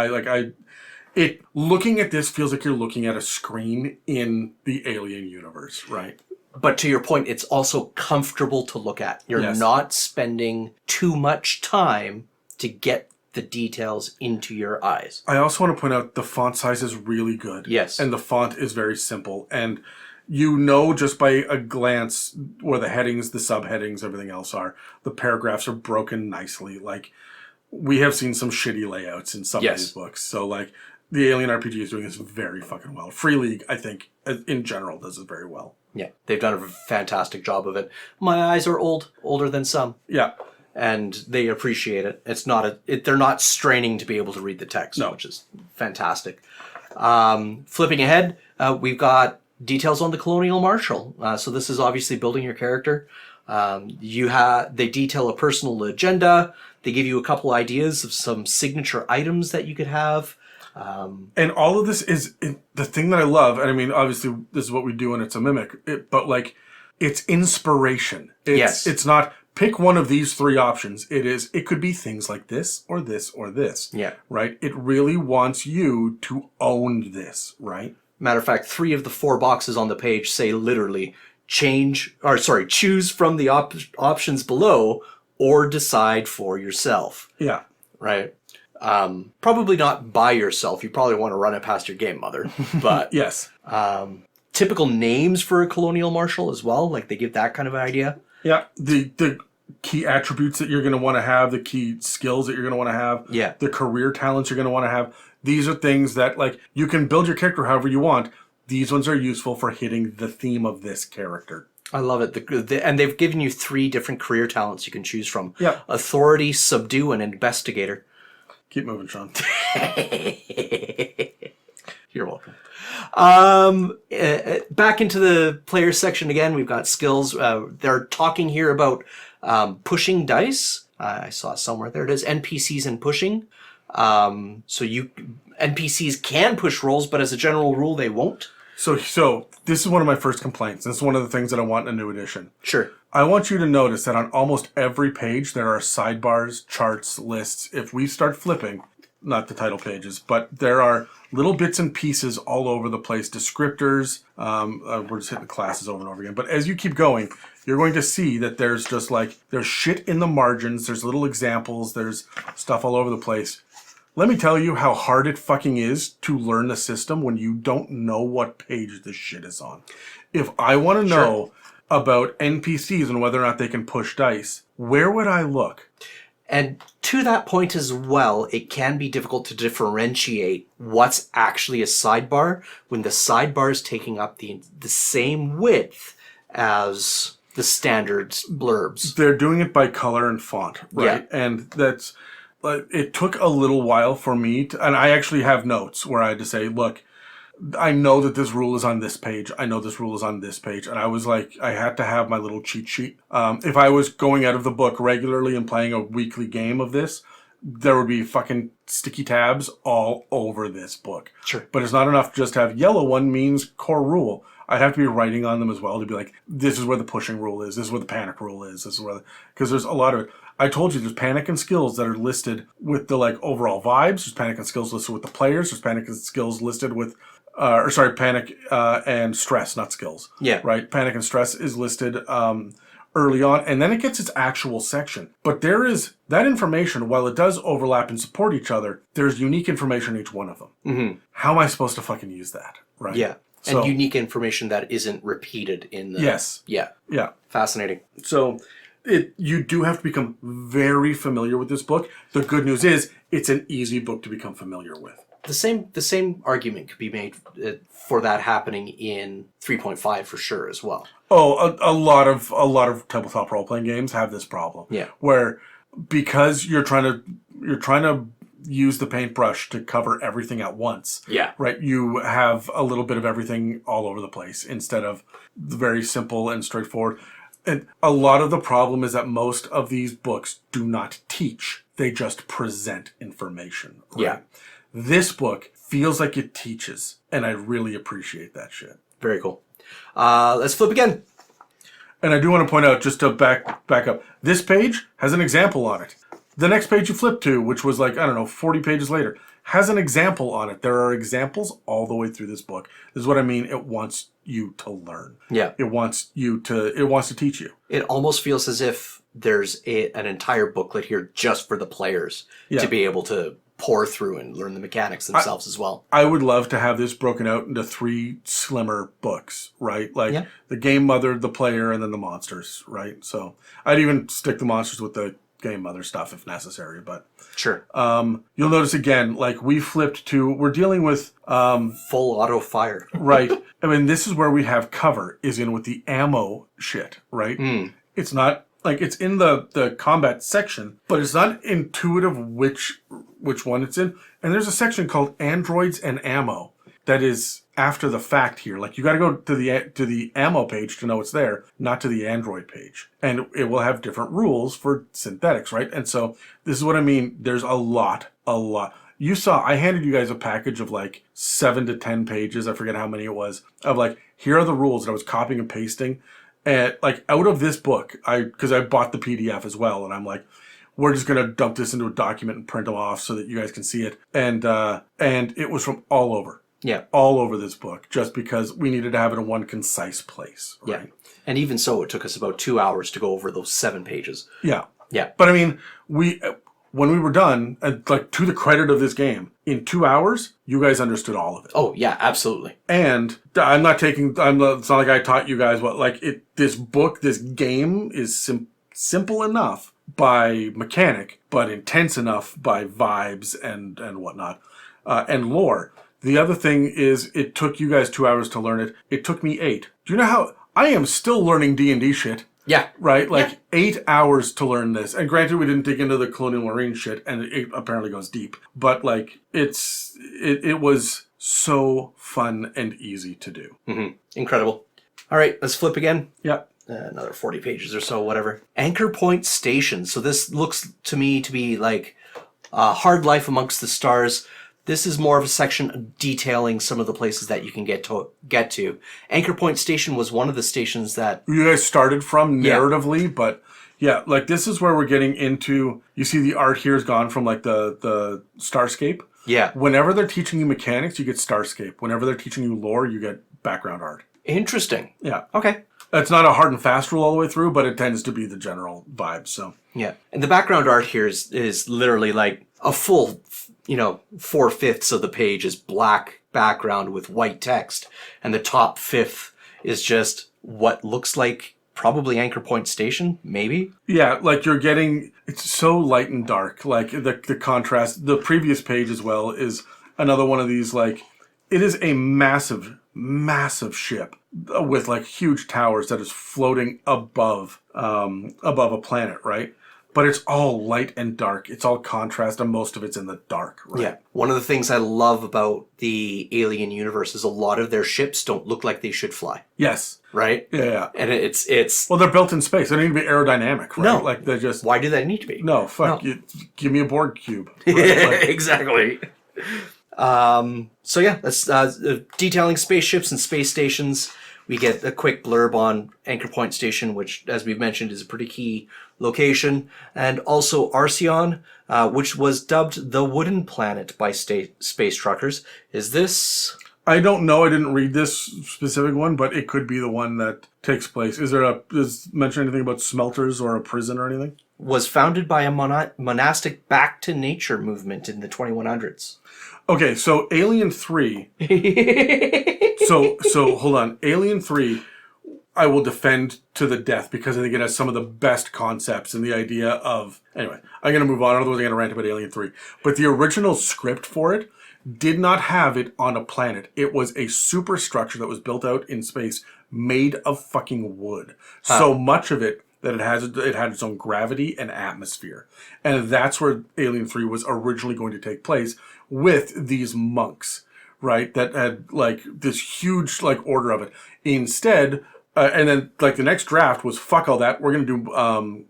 Speaker 2: looking at this feels like you're looking at a screen in the Alien universe, right?
Speaker 3: But to your point, it's also comfortable to look at. You're not spending too much time to get the details into your eyes.
Speaker 2: I also want to point out the font size is really good.
Speaker 3: Yes.
Speaker 2: And the font is very simple. And you know just by a glance where the headings, the subheadings, everything else are. The paragraphs are broken nicely. Like, we have seen some shitty layouts in some of these books. So, like, the Alien RPG is doing this very fucking well. Free League, I think, in general, does it very well.
Speaker 3: Yeah, they've done a fantastic job of it. My eyes are older than some.
Speaker 2: Yeah.
Speaker 3: And they appreciate it. It's not they're not straining to be able to read the text, which is fantastic. Flipping ahead, we've got details on the Colonial Marshal. So this is obviously building your character. They detail a personal agenda. They give you a couple ideas of some signature items that you could have.
Speaker 2: And all of this is the thing that I love. And I mean, obviously, this is what we do and it's a mimic. But like, it's inspiration. It's not pick one of these three options. It could be things like this or this or this. Yeah. Right? It really wants you to own this, right?
Speaker 3: Matter of fact, 3 of the 4 boxes on the page say literally choose from the options below or decide for yourself.
Speaker 2: Yeah.
Speaker 3: Right? Probably not by yourself. You probably want to run it past your game mother. But
Speaker 2: yes.
Speaker 3: Typical names for a colonial marshal as well. Like, they give that kind of idea.
Speaker 2: Yeah. The key attributes that you're going to want to have, the key skills that you're going to want to have, the career talents you're going to want to have. These are things that, like, you can build your character however you want. These ones are useful for hitting the theme of this character.
Speaker 3: I love it. And they've given you 3 different career talents you can choose from.
Speaker 2: Yeah.
Speaker 3: Authority, subdue, and investigator.
Speaker 2: Keep moving, Sean.
Speaker 3: You're welcome. Back into the player section again. We've got skills. They're talking here about pushing dice. I saw somewhere. There it is. NPCs and pushing. NPCs can push rolls, but as a general rule, they won't.
Speaker 2: So this is one of my first complaints. This is one of the things that I want in a new edition.
Speaker 3: Sure.
Speaker 2: I want you to notice that on almost every page there are sidebars, charts, lists. If we start flipping, not the title pages, but there are little bits and pieces all over the place, descriptors. We're just hitting classes over and over again. But as you keep going, you're going to see that there's just like, there's shit in the margins. There's little examples. There's stuff all over the place. Let me tell you how hard it fucking is to learn the system when you don't know what page this shit is on. If I want to know about NPCs and whether or not they can push dice, where would I look?
Speaker 3: And to that point as well, it can be difficult to differentiate what's actually a sidebar when the sidebar is taking up the same width as the standard blurbs.
Speaker 2: They're doing it by color and font, right?
Speaker 3: Yeah.
Speaker 2: And that's... it took a little while for me to, and I actually have notes where I had to say, look, I know that this rule is on this page. I know this rule is on this page. And I was like, I had to have my little cheat sheet. If I was going out of the book regularly and playing a weekly game of this, there would be fucking sticky tabs all over this book.
Speaker 3: Sure.
Speaker 2: But it's not enough just to have yellow one means core rule. I'd have to be writing on them as well to be like, this is where the pushing rule is. This is where the panic rule is. This is where because there's a lot of it. I told you there's panic and skills that are listed with the like overall vibes. There's panic and skills listed with the players. There's panic and skills listed with, panic and stress, not skills.
Speaker 3: Yeah.
Speaker 2: Right. Panic and stress is listed early on, and then it gets its actual section. But there is that information, while it does overlap and support each other, there's unique information in each one of them.
Speaker 3: Mm-hmm.
Speaker 2: How am I supposed to fucking use that? Right.
Speaker 3: Yeah.
Speaker 2: So,
Speaker 3: and unique information that isn't repeated in the...
Speaker 2: Yes.
Speaker 3: Yeah.
Speaker 2: Yeah.
Speaker 3: Fascinating.
Speaker 2: So you do have to become very familiar with this book. The good news is it's an easy book to become familiar with.
Speaker 3: The same argument could be made for that happening in 3.5 for sure as well.
Speaker 2: Oh, a lot of tabletop role playing games have this problem.
Speaker 3: Yeah.
Speaker 2: Where because you're trying to use the paintbrush to cover everything at once.
Speaker 3: Yeah.
Speaker 2: Right. You have a little bit of everything all over the place instead of the very simple and straightforward. And a lot of the problem is that most of these books do not teach. They just present information. Right?
Speaker 3: Yeah.
Speaker 2: This book feels like it teaches, and I really appreciate that shit.
Speaker 3: Very cool. Let's flip again.
Speaker 2: And I do want to point out, just to back up, this page has an example on it. The next page you flip to, which was 40 pages later, has an example on it. There are examples all the way through this book. This is what I mean. It wants you to learn.
Speaker 3: Yeah.
Speaker 2: It wants to teach you.
Speaker 3: It almost feels as if there's an entire booklet here just for the players to be able to pour through and learn the mechanics themselves as well.
Speaker 2: I would love to have this broken out into 3 slimmer books, right? The game mother, the player, and then the monsters, right? So I'd even stick the monsters with the game mother stuff if necessary, but
Speaker 3: sure.
Speaker 2: You'll notice again, we flipped to, we're dealing with
Speaker 3: full auto fire.
Speaker 2: Right. I mean, this is where we have cover is in with the ammo shit, right? It's not it's in the combat section, but it's not intuitive which one it's in. And there's a section called androids and ammo that is after the fact here. You got to go to the ammo page to know it's there, not to the android page. And it will have different rules for synthetics, right? And so this is what I mean. There's a lot. You saw, I handed you guys a package of 7 to 10 pages. I forget how many it was of here are the rules that I was copying and pasting. And out of this book, because I bought the PDF as well. And I'm we're just going to dump this into a document and print them off so that you guys can see it. And it was from all over.
Speaker 3: Yeah.
Speaker 2: All over this book, just because we needed to have it in one concise place. Right?
Speaker 3: Yeah. And even so, it took us about 2 hours to go over those 7 pages.
Speaker 2: Yeah.
Speaker 3: Yeah.
Speaker 2: But I mean, when we were done, to the credit of this game, in 2 hours, you guys understood all of it.
Speaker 3: Oh, yeah, absolutely.
Speaker 2: And it's not like I taught you guys this game is simple enough by mechanic, but intense enough by vibes and whatnot, and lore. The other thing is it took you guys 2 hours to learn it. It took me 8. Do you know how I am still learning D&D shit?
Speaker 3: Yeah.
Speaker 2: Right? 8 hours to learn this. And granted, we didn't dig into the Colonial Marine shit, and it apparently goes deep. But, it was so fun and easy to do.
Speaker 3: Mm-hmm. Incredible. All right, let's flip again.
Speaker 2: Yep.
Speaker 3: Another 40 pages or so, whatever. Anchor Point Station. So this looks to me to be Hard Life Amongst the Stars. This is more of a section detailing some of the places that you can get to. Anchor Point Station was one of the stations that
Speaker 2: you guys started from narratively, but yeah, this is where we're getting into. You see, the art here has gone from the Starscape.
Speaker 3: Yeah.
Speaker 2: Whenever they're teaching you mechanics, you get Starscape. Whenever they're teaching you lore, you get background art.
Speaker 3: Interesting.
Speaker 2: Yeah.
Speaker 3: Okay.
Speaker 2: It's not a hard and fast rule all the way through, but it tends to be the general vibe. So
Speaker 3: yeah, and the background art here is literally a full 4/5 of the page is black background with white text, and the top fifth is just what looks like probably Anchor Point Station, maybe. Yeah,
Speaker 2: you're getting, it's so light and dark. The contrast. The previous page as well is another one of these. It is a massive ship with huge towers that is floating above a planet, right? but it's all light and dark. It's all contrast, and most of it's in the dark, right?
Speaker 3: Yeah. One of the things I love about the Alien universe is a lot of their ships don't look like they should fly.
Speaker 2: Yes.
Speaker 3: Right?
Speaker 2: Yeah.
Speaker 3: And it's
Speaker 2: Well, they're built in space. They don't need to be aerodynamic, right?
Speaker 3: No.
Speaker 2: Like, they're just...
Speaker 3: Why do they need to be?
Speaker 2: No, fuck.
Speaker 3: No.
Speaker 2: You, give me a board cube. Right? Like,
Speaker 3: Exactly. So yeah, that's detailing spaceships and space stations. We get a quick blurb on Anchor Point Station, which, as we've mentioned, is a pretty key location. And also Arceon, which was dubbed the Wooden Planet by space truckers. Is this...
Speaker 2: I don't know. I didn't read this specific one, but it could be the one that takes place. Does mention anything about smelters or a prison or anything?
Speaker 3: Was founded by a monastic back to nature movement in the 2100s.
Speaker 2: Okay, so Alien 3. so hold on. Alien 3, I will defend to the death because I think it has some of the best concepts and the idea of... Anyway, I'm going to move on, otherwise I'm going to rant about Alien 3. But the original script for it did not have it on a planet. It was a superstructure that was built out in space made of fucking wood. So much of it that it had its own gravity and atmosphere. And that's where Alien 3 was originally going to take place, with these monks, right? That had like this huge like order of it. Instead, and then like the next draft was fuck all that. We're going to do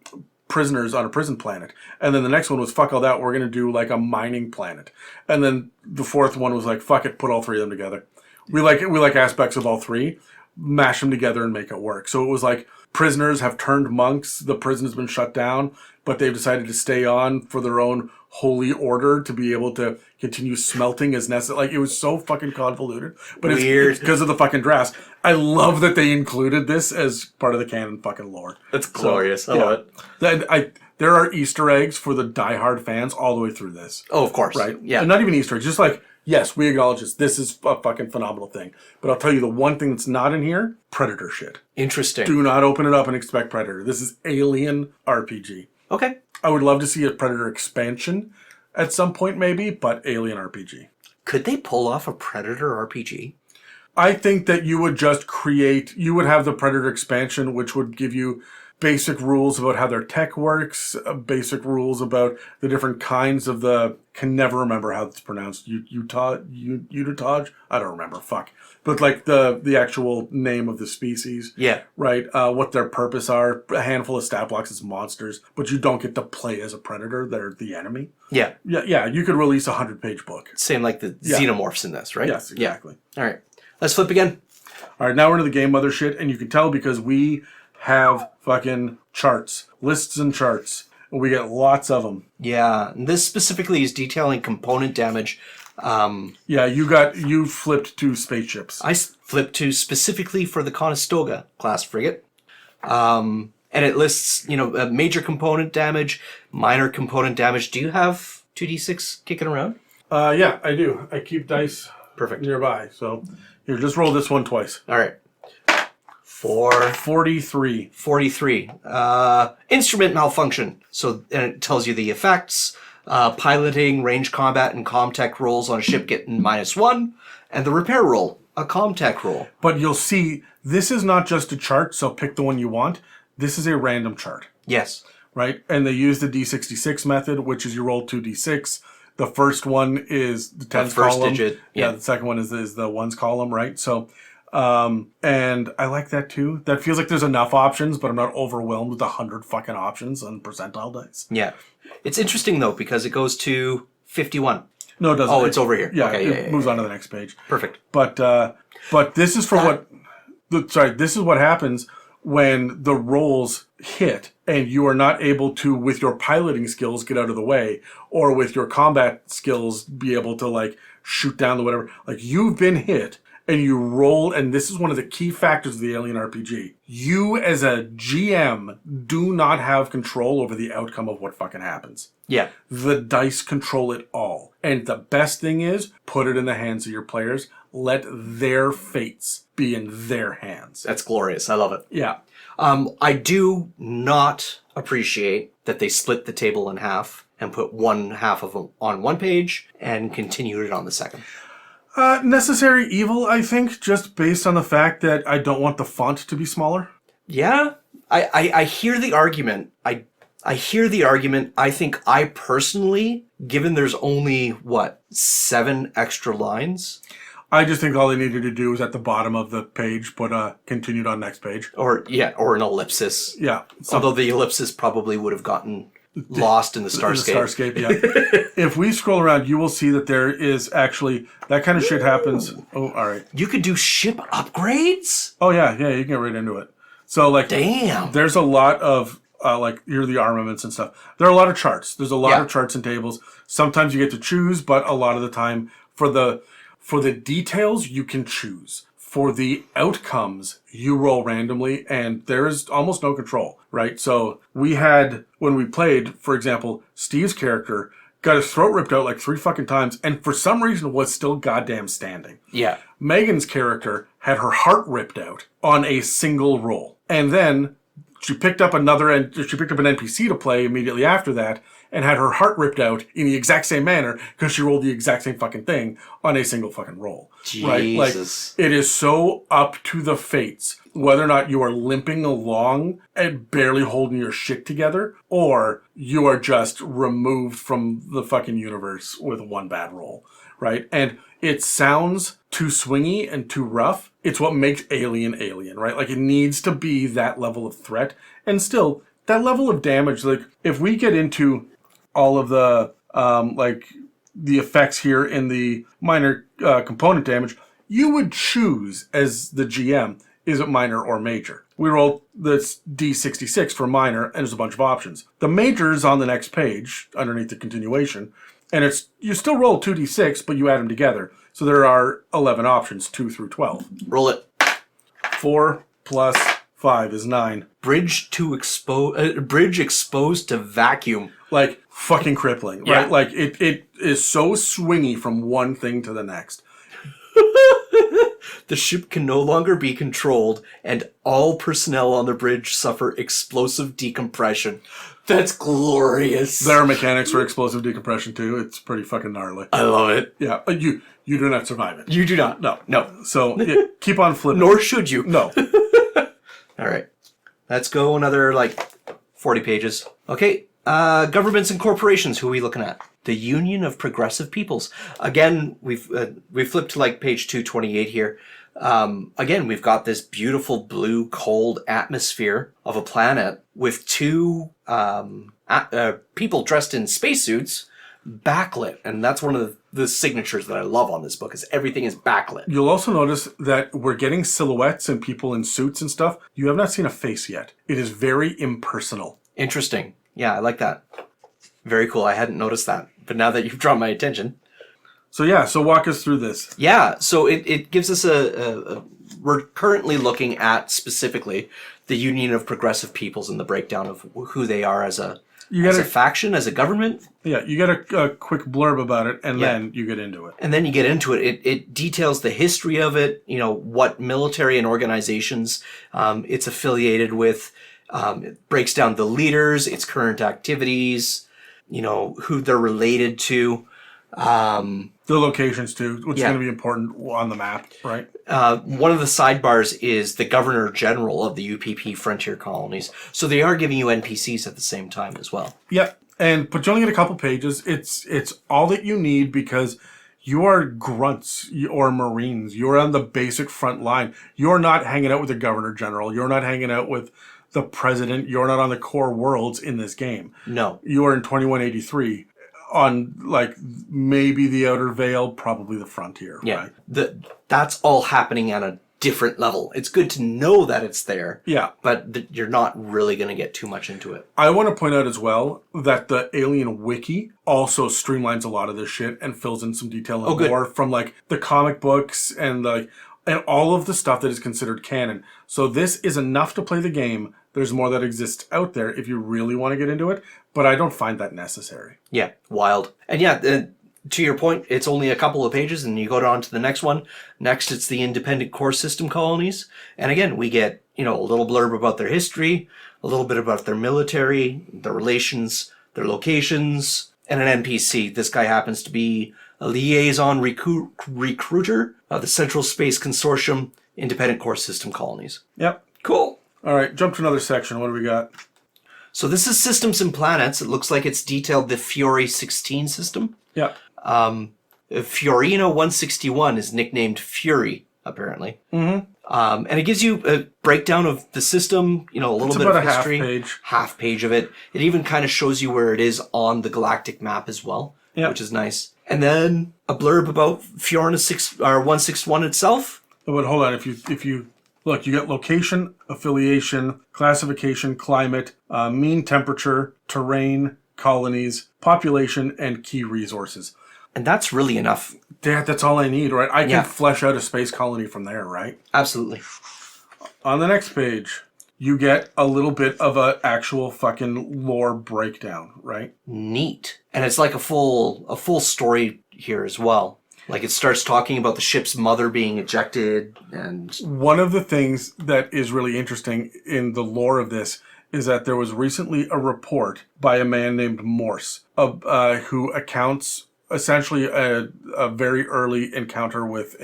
Speaker 2: prisoners on a prison planet. And then the next one was fuck all that. We're going to do like a mining planet. And then the fourth one was like, fuck it, put all three of them together. We like aspects of all three, mash them together and make it work. So it was like prisoners have turned monks. The prison has been shut down, but they've decided to stay on for their own holy order to be able to continue smelting as necessary. Like, it was so fucking convoluted, but it's because of the fucking drafts. I love that they included this as part of the canon fucking lore.
Speaker 3: That's glorious. I love it.
Speaker 2: There are Easter eggs for the diehard fans all the way through this.
Speaker 3: Oh, of course.
Speaker 2: Right?
Speaker 3: Yeah.
Speaker 2: And not even Easter eggs, just like, yes, we acknowledge this. This is a fucking phenomenal thing. But I'll tell you the one thing that's not in here, Predator shit.
Speaker 3: Interesting.
Speaker 2: Do not open it up and expect Predator. This is Alien RPG.
Speaker 3: Okay.
Speaker 2: I would love to see a Predator expansion at some point maybe, but Alien RPG.
Speaker 3: Could they pull off a Predator RPG?
Speaker 2: I think that you would just you would have the Predator expansion, which would give you basic rules about how their tech works, basic rules about the different kinds of can never remember how it's pronounced. Udotage? I don't remember. Fuck. But like the actual name of the species.
Speaker 3: Yeah.
Speaker 2: Right? What their purpose are. A handful of stat blocks as monsters, but you don't get to play as a predator. They're the enemy.
Speaker 3: Yeah.
Speaker 2: Yeah. You could release a 100-page book.
Speaker 3: Same like the xenomorphs in this, right?
Speaker 2: Yes, exactly.
Speaker 3: Yeah. All right. Let's flip again.
Speaker 2: All right, now we're into the game mother shit, and you can tell because we have fucking charts, lists and charts. We get lots of them.
Speaker 3: Yeah, and this specifically is detailing component damage.
Speaker 2: Yeah, you flipped to spaceships.
Speaker 3: I flipped to specifically for the Conestoga class frigate. And it lists, major component damage, minor component damage. Do you have 2d6 kicking around?
Speaker 2: Yeah, I do. I keep dice
Speaker 3: Perfect.
Speaker 2: nearby. So here, just roll this one twice.
Speaker 3: All right.
Speaker 2: 43.
Speaker 3: 43. Instrument malfunction. So, and it tells you the effects. Piloting, range combat, and comtech rolls on a ship get -1. And the repair roll, a comtech roll.
Speaker 2: But you'll see, this is not just a chart, so pick the one you want. This is a random chart.
Speaker 3: Yes.
Speaker 2: Right? And they use the D66 method, which is you roll 2d6. The first one is the tens
Speaker 3: first
Speaker 2: column.
Speaker 3: digit.
Speaker 2: Yeah, the second one is the ones column, right? So, and I like that too. That feels like there's enough options, but I'm not overwhelmed with 100 fucking options on percentile dice.
Speaker 3: Yeah. It's interesting though, because it goes to 51.
Speaker 2: No, it doesn't.
Speaker 3: Oh, it's over here.
Speaker 2: Yeah,
Speaker 3: Okay,
Speaker 2: it moves on to the next page.
Speaker 3: Perfect.
Speaker 2: But this is for this is what happens when the rolls hit and you are not able to, with your piloting skills, get out of the way, or with your combat skills, be able to like shoot down the whatever. Like, you've been hit and you roll, and this is one of the key factors of the Alien RPG. You as a GM do not have control over the outcome of what fucking happens.
Speaker 3: Yeah.
Speaker 2: The dice control it all. And the best thing is, put it in the hands of your players. Let their fates be in their hands.
Speaker 3: That's glorious. I love it.
Speaker 2: Yeah.
Speaker 3: I do not appreciate that they split the table in half and put one half of them on one page and continued it on the second.
Speaker 2: Necessary evil, I think, just based on the fact that I don't want the font to be smaller.
Speaker 3: Yeah. I hear the argument. I I hear the argument. I think I personally, given there's only, 7 extra lines?
Speaker 2: I just think all they needed to do was at the bottom of the page put continued on next page.
Speaker 3: Or an ellipsis.
Speaker 2: Yeah.
Speaker 3: Although the ellipsis probably would have gotten lost in the Starscape.
Speaker 2: Yeah. If we scroll around, you will see that there is actually, that kind of shit happens. Oh, all right.
Speaker 3: You could do ship upgrades?
Speaker 2: Oh, yeah, you can get right into it. So, like,
Speaker 3: damn,
Speaker 2: there's a lot of, here are the armaments and stuff. There are a lot of charts. There's a lot of charts and tables. Sometimes you get to choose, but a lot of the time, for the details, you can choose. For the outcomes, you roll randomly, and there is almost no control, right? So we had, when we played, for example, Steve's character got his throat ripped out like 3 fucking times, and for some reason was still goddamn standing.
Speaker 3: Yeah.
Speaker 2: Megan's character had her heart ripped out on a single roll. And then she picked up an NPC to play immediately after that, and had her heart ripped out in the exact same manner because she rolled the exact same fucking thing on a single fucking roll.
Speaker 3: Jesus.
Speaker 2: Right? Like, it is so up to the fates whether or not you are limping along and barely holding your shit together, or you are just removed from the fucking universe with one bad roll. Right? And it sounds too swingy and too rough. It's what makes Alien, right? Like, it needs to be that level of threat. And still, that level of damage, like, if we get into all of the, the effects here in the minor component damage, you would choose, as the GM, is it minor or major? We roll this D66 for minor, and there's a bunch of options. The major is on the next page, underneath the continuation, and you still roll 2d6, but you add them together. So there are 11 options, 2 through 12.
Speaker 3: Roll it.
Speaker 2: 4 plus 5 is 9.
Speaker 3: Bridge exposed to vacuum.
Speaker 2: Like, fucking crippling, right?
Speaker 3: Yeah.
Speaker 2: Like, it is so swingy from one thing to the next.
Speaker 3: The ship can no longer be controlled, and all personnel on the bridge suffer explosive decompression. That's glorious.
Speaker 2: There are mechanics for explosive decompression, too. It's pretty fucking gnarly.
Speaker 3: I love it.
Speaker 2: Yeah, you do not survive it.
Speaker 3: You do not. No.
Speaker 2: So, keep on flipping.
Speaker 3: Nor should you.
Speaker 2: No.
Speaker 3: All right. Let's go another, 40 pages. Okay. Governments and corporations. Who are we looking at? The Union of Progressive Peoples. Again, we've flipped to page 228 here. Again, we've got this beautiful blue, cold atmosphere of a planet with 2 people dressed in spacesuits, backlit. And that's one of the signatures that I love on this book, is everything is backlit.
Speaker 2: You'll also notice that we're getting silhouettes and people in suits and stuff. You have not seen a face yet. It is very impersonal.
Speaker 3: Interesting. Yeah, I like that. Very cool. I hadn't noticed that. But now that you've drawn my attention.
Speaker 2: So walk us through this.
Speaker 3: Yeah, so it gives us we're currently looking at specifically the Union of Progressive Peoples and the breakdown of who they are as a faction, as a government.
Speaker 2: Yeah, you get a quick blurb about it, and then you get into it.
Speaker 3: And then you get into it. It details the history of it, what military and organizations it's affiliated with. It breaks down the leaders, its current activities, who they're related to.
Speaker 2: The locations too, which is going to be important on the map, right?
Speaker 3: One of the sidebars is the Governor General of the UPP frontier colonies. So they are giving you NPCs at the same time as well.
Speaker 2: Yep. But you only get a couple pages. It's all that you need because you are grunts or Marines. You're on the basic front line. You're not hanging out with the Governor General. You're not hanging out with the President. You're not on the core worlds in this game.
Speaker 3: No.
Speaker 2: You are in 2183. On maybe the Outer Veil, probably the Frontier.
Speaker 3: Yeah,
Speaker 2: right?
Speaker 3: That's all happening at a different level. It's good to know that it's there.
Speaker 2: Yeah,
Speaker 3: but you're not really going to get too much into it.
Speaker 2: I want to point out as well that the Alien Wiki also streamlines a lot of this shit and fills in some detail and more from the comic books and all of the stuff that is considered canon. So this is enough to play the game. There's more that exists out there if you really want to get into it, but I don't find that necessary.
Speaker 3: Yeah, wild. And to your point, it's only a couple of pages and you go on to the next one. Next, it's the independent core system colonies. And again, we get, a little blurb about their history, a little bit about their military, their relations, their locations, and an NPC. This guy happens to be a liaison recruiter of the Central Space Consortium independent core system colonies.
Speaker 2: Yep.
Speaker 3: Cool.
Speaker 2: All right, jump to another section. What do we got?
Speaker 3: So this is Systems and Planets. It looks like it's detailed the Fiore 16 system.
Speaker 2: Yeah.
Speaker 3: Fiorino 161 is nicknamed Fury, apparently.
Speaker 2: Mm-hmm.
Speaker 3: And it gives you a breakdown of the system, a little bit of history. Half page of it. It even kind of shows you where it is on the galactic map as well, which is nice. And then a blurb about Fiorino 161 itself.
Speaker 2: But hold on, if you look, you get location, affiliation, classification, climate, mean temperature, terrain, colonies, population, and key resources.
Speaker 3: And that's really enough.
Speaker 2: That's all I need, right? I can flesh out a space colony from there, right?
Speaker 3: Absolutely.
Speaker 2: On the next page, you get a little bit of an actual fucking lore breakdown, right?
Speaker 3: Neat. And it's like a full story here as well. Like it starts talking about the ship's mother being ejected and...
Speaker 2: One of the things that is really interesting in the lore of this is that there was recently a report by a man named Morse who accounts essentially a very early encounter with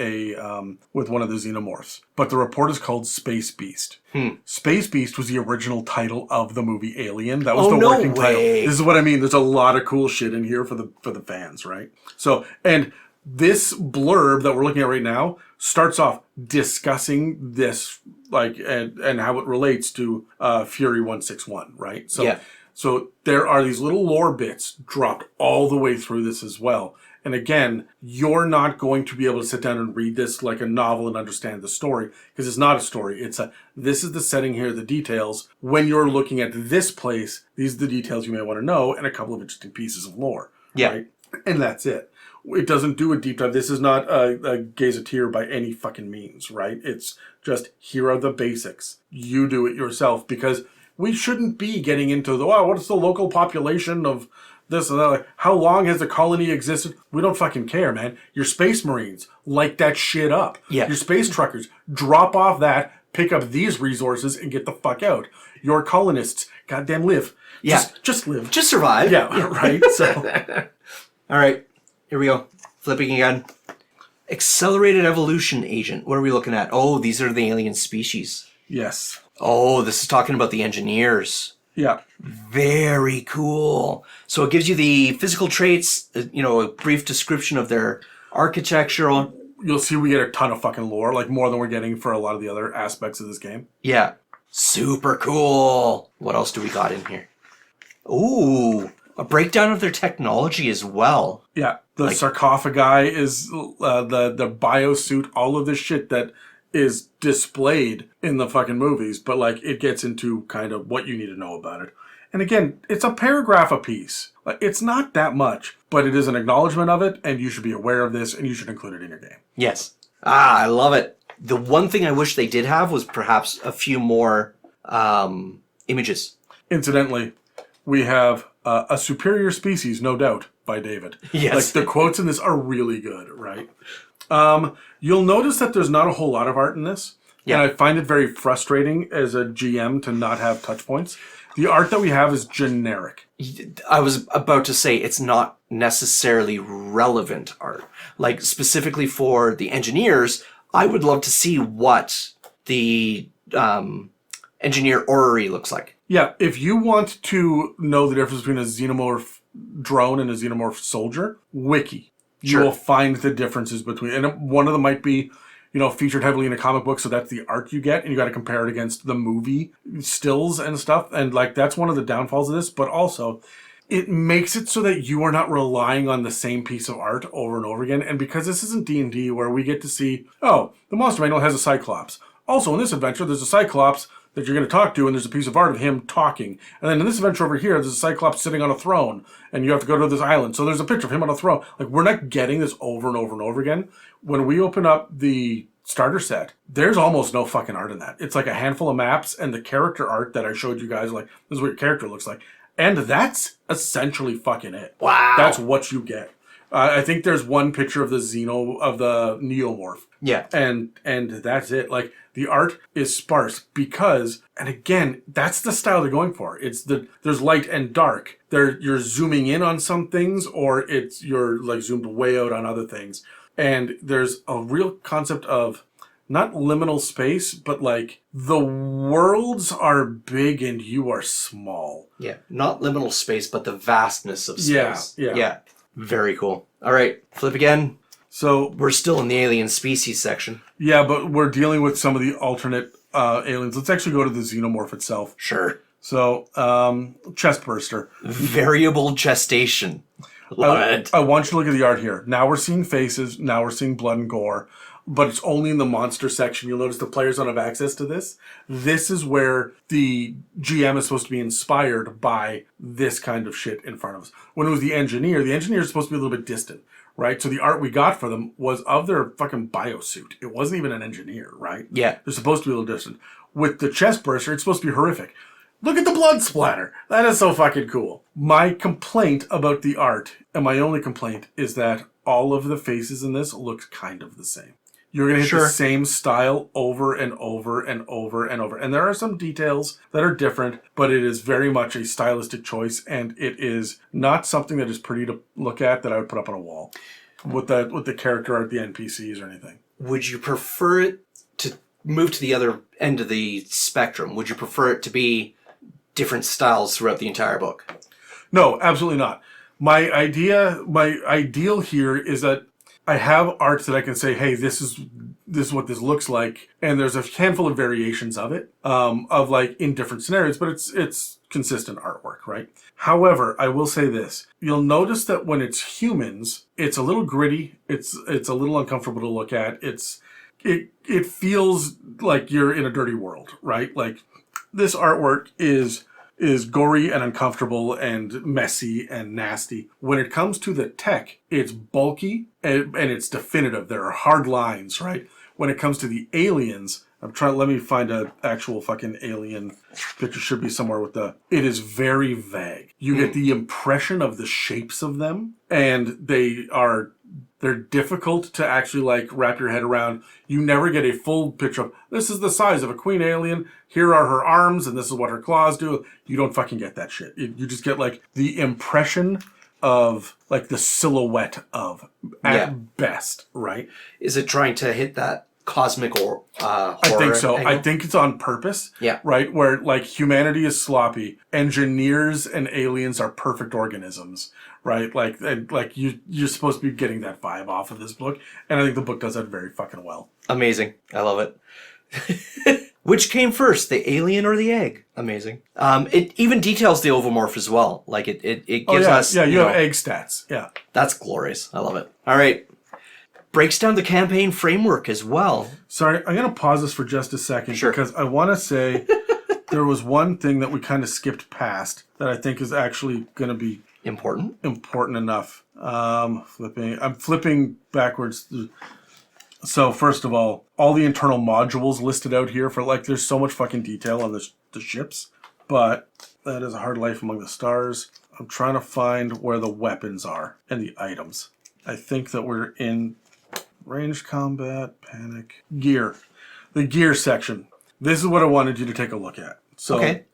Speaker 2: with one of the xenomorphs. But the report is called Space Beast. Space Beast was the original title of the movie Alien. That was the working title. This is what I mean. There's a lot of cool shit in here for the fans, right? So, and this blurb that we're looking at right now starts off discussing this, like, and how it relates to Fury 161, right? So, So there are these little lore bits dropped all the way through this as well. And again, you're not going to be able to sit down and read this like a novel and understand the story, because it's not a story. It's this is the setting here, the details. When you're looking at this place, these are the details you may want to know, and a couple of interesting pieces of lore. Right? And that's it. It doesn't do a deep dive. This is not a gazetteer by any fucking means, right? It's just, here are the basics. You do it yourself, because we shouldn't be getting into what's the local population of this and that. Like, how long has the colony existed? We don't fucking care, man. Your space marines light that shit up.
Speaker 3: Yeah.
Speaker 2: Your space truckers drop off that, pick up these resources, and get the fuck out. Your colonists, goddamn live. Just live.
Speaker 3: Just survive.
Speaker 2: Yeah, right? So,
Speaker 3: all right. Here we go. Flipping again. Accelerated evolution agent. What are we looking at? Oh, these are the alien species.
Speaker 2: yes.
Speaker 3: Oh, this is talking about the engineers.
Speaker 2: Yeah.
Speaker 3: Very cool. So it gives you the physical traits, a brief description of their architecture.
Speaker 2: You'll see we get a ton of fucking lore, like more than we're getting for a lot of the other aspects of this game.
Speaker 3: Yeah. Super cool. What else do we got in here? Ooh, a breakdown of their technology as well.
Speaker 2: Yeah. The sarcophagi is the biosuit, all of this shit that is displayed in the fucking movies, but like it gets into kind of what you need to know about it. And again, it's a paragraph a piece. Like, it's not that much, but it is an acknowledgement of it, and you should be aware of this, and you should include it in your game.
Speaker 3: Yes. I love it. The one thing I wish they did have was perhaps a few more images.
Speaker 2: Incidentally, we have a superior species, no doubt, by David.
Speaker 3: Yes.
Speaker 2: Like, the quotes in this are really good, right? You'll notice that there's not a whole lot of art in this. Yeah. And I find it very frustrating as a GM to not have touch points. The art that we have is generic.
Speaker 3: I was about to say it's not necessarily relevant art. Like, specifically for the engineers, I would love to see what the engineer orrery looks like.
Speaker 2: Yeah, if you want to know the difference between a xenomorph drone and a xenomorph soldier, wiki. You will find the differences between, and one of them might be, featured heavily in a comic book, so that's the art you get, and you got to compare it against the movie stills and stuff, and like that's one of the downfalls of this. But also, it makes it so that you are not relying on the same piece of art over and over again. And because this isn't D&D, where we get to see, the monster manual has a Cyclops. Also, in this adventure, there's a Cyclops that you're going to talk to, and there's a piece of art of him talking. And then in this adventure over here, there's a Cyclops sitting on a throne, and you have to go to this island. So there's a picture of him on a throne. Like, we're not getting this over and over and over again. When we open up the starter set, there's almost no fucking art in that. It's like a handful of maps and the character art that I showed you guys, like, this is what your character looks like. And that's essentially fucking it.
Speaker 3: Wow.
Speaker 2: That's what you get. I think there's one picture of the neomorph.
Speaker 3: Yeah.
Speaker 2: And that's it. Like, the art is sparse because, and again, that's the style they're going for. There's light and dark. You're zooming in on some things, or you're like zoomed way out on other things. And there's a real concept of not liminal space, but like the worlds are big and you are small.
Speaker 3: Yeah, not liminal space, but the vastness of space.
Speaker 2: Yeah.
Speaker 3: Very cool. All right, flip again.
Speaker 2: So
Speaker 3: We're still in the alien species section.
Speaker 2: yeah, but we're dealing with some of the alternate aliens. Let's actually go to the xenomorph itself.
Speaker 3: Sure.
Speaker 2: So, chestburster.
Speaker 3: Variable gestation. Love it.
Speaker 2: I want you to look at the art here. Now we're seeing faces. Now we're seeing blood and gore. But it's only in the monster section. You'll notice the players don't have access to this. This is where the GM is supposed to be inspired by this kind of shit in front of us. When it was the engineer is supposed to be a little bit distant, right? So the art we got for them was of their fucking biosuit. It wasn't even an engineer, right?
Speaker 3: Yeah.
Speaker 2: They're supposed to be a little distant. With the chestburster, it's supposed to be horrific. Look at the blood splatter. That is so fucking cool. My complaint about the art, and my only complaint, is that all of the faces in this look kind of the same. You're going to hit the same style over and over and over and over. And there are some details that are different, but it is very much a stylistic choice, and it is not something that is pretty to look at that I would put up on a wall with the character art, the NPCs, or anything.
Speaker 3: Would you prefer it to move to the other end of the spectrum? Would you prefer it to be different styles throughout the entire book?
Speaker 2: No, absolutely not. My ideal here is that I have art that I can say, hey, this is what this looks like, and there's a handful of variations of it, of like in different scenarios, but it's consistent artwork, right? However, I will say this: you'll notice that when it's humans, it's a little gritty, it's a little uncomfortable to look at. It feels like you're in a dirty world, right? Like this artwork is gory and uncomfortable and messy and nasty. When it comes to the tech, it's bulky and it's definitive. There are hard lines, right? When it comes to the aliens, let me find an actual fucking alien picture. Should be somewhere it is very vague. You get the impression of the shapes of them, and they're difficult to actually like wrap your head around. You never get a full picture of, this is the size of a queen alien, here are her arms, and this is what her claws do. You don't fucking get that shit. You just get like the impression of like the silhouette of at best, right?
Speaker 3: Is it trying to hit that cosmic or horror?
Speaker 2: I think so.
Speaker 3: angle?
Speaker 2: I think it's on purpose.
Speaker 3: Yeah.
Speaker 2: Right? Where like humanity is sloppy, engineers and aliens are perfect organisms. Right? Like you're supposed to be getting that vibe off of this book. And I think the book does that very fucking well.
Speaker 3: Amazing. I love it. Which came first, the alien or the egg? Amazing. It even details the ovomorph as well. Like it gives us...
Speaker 2: Yeah, you have egg stats. Yeah.
Speaker 3: That's glorious. I love it. All right. Breaks down the campaign framework as well.
Speaker 2: Sorry, I'm going to pause this for just a second.
Speaker 3: Sure.
Speaker 2: Because I want to say there was one thing that we kind of skipped past that I think is actually going to be...
Speaker 3: Important
Speaker 2: enough. I'm flipping backwards. So first of all the internal modules listed out here for like, there's so much fucking detail on the ships, but that is a hard life among the stars. I'm trying to find where the weapons are and the items. I think that we're in ranged combat, panic, gear. The gear section. This is what I wanted you to take a look at. So,
Speaker 3: okay.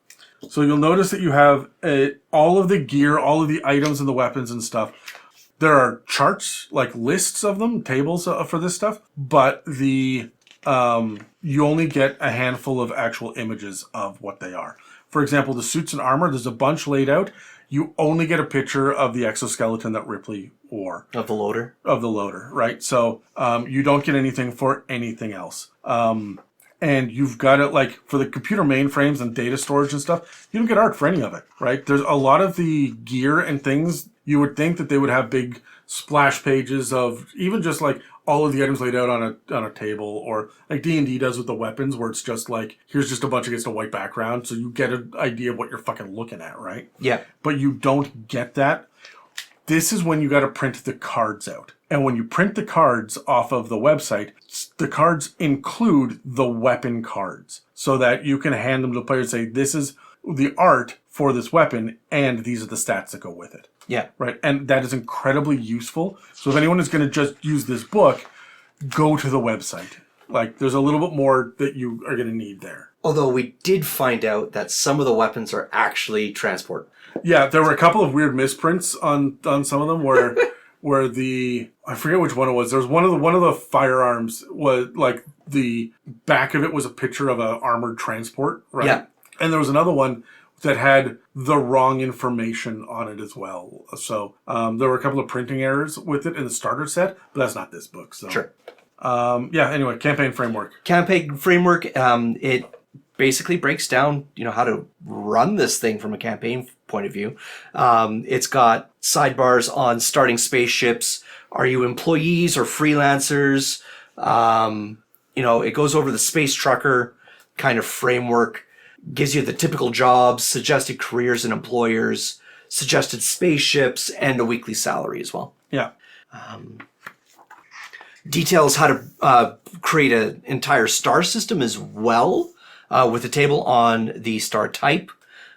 Speaker 2: So you'll notice that you have all of the gear, all of the items and the weapons and stuff. There are charts, like lists of them, tables for this stuff, but you only get a handful of actual images of what they are. For example, the suits and armor, there's a bunch laid out. You only get a picture of the exoskeleton that Ripley wore.
Speaker 3: Of the loader?
Speaker 2: Of the loader, right? So you don't get anything for anything else. And you've got it like for the computer mainframes and data storage and stuff, you don't get art for any of it, right? There's a lot of the gear and things you would think that they would have big splash pages of even just like all of the items laid out on a table, or like D&D does with the weapons where it's just like, here's just a bunch against a white background. So you get an idea of what you're fucking looking at, right?
Speaker 3: Yeah.
Speaker 2: But you don't get that. This is when you got to print the cards out. And when you print the cards off of the website, the cards include the weapon cards so that you can hand them to the player and say, this is the art for this weapon and these are the stats that go with it.
Speaker 3: Yeah.
Speaker 2: Right. And that is incredibly useful. So if anyone is going to just use this book, go to the website. Like there's a little bit more that you are going to need there.
Speaker 3: Although we did find out that some of the weapons are actually transport.
Speaker 2: Yeah, there were a couple of weird misprints on some of them where where I forget which one it was. There was one of the firearms was like the back of it was a picture of an armored transport, right?
Speaker 3: Yeah.
Speaker 2: And there was another one that had the wrong information on it as well. So there were a couple of printing errors with it in the starter set, but that's not this book. So
Speaker 3: Sure.
Speaker 2: Anyway, campaign framework.
Speaker 3: Campaign framework, it basically breaks down, how to run this thing from a campaign point of view. It's got sidebars on starting spaceships. Are you employees or freelancers? It goes over the space trucker kind of framework, gives you the typical jobs, suggested careers and employers, suggested spaceships, and a weekly salary as well.
Speaker 2: Yeah.
Speaker 3: Details how to create an entire star system as well, with a table on the star type,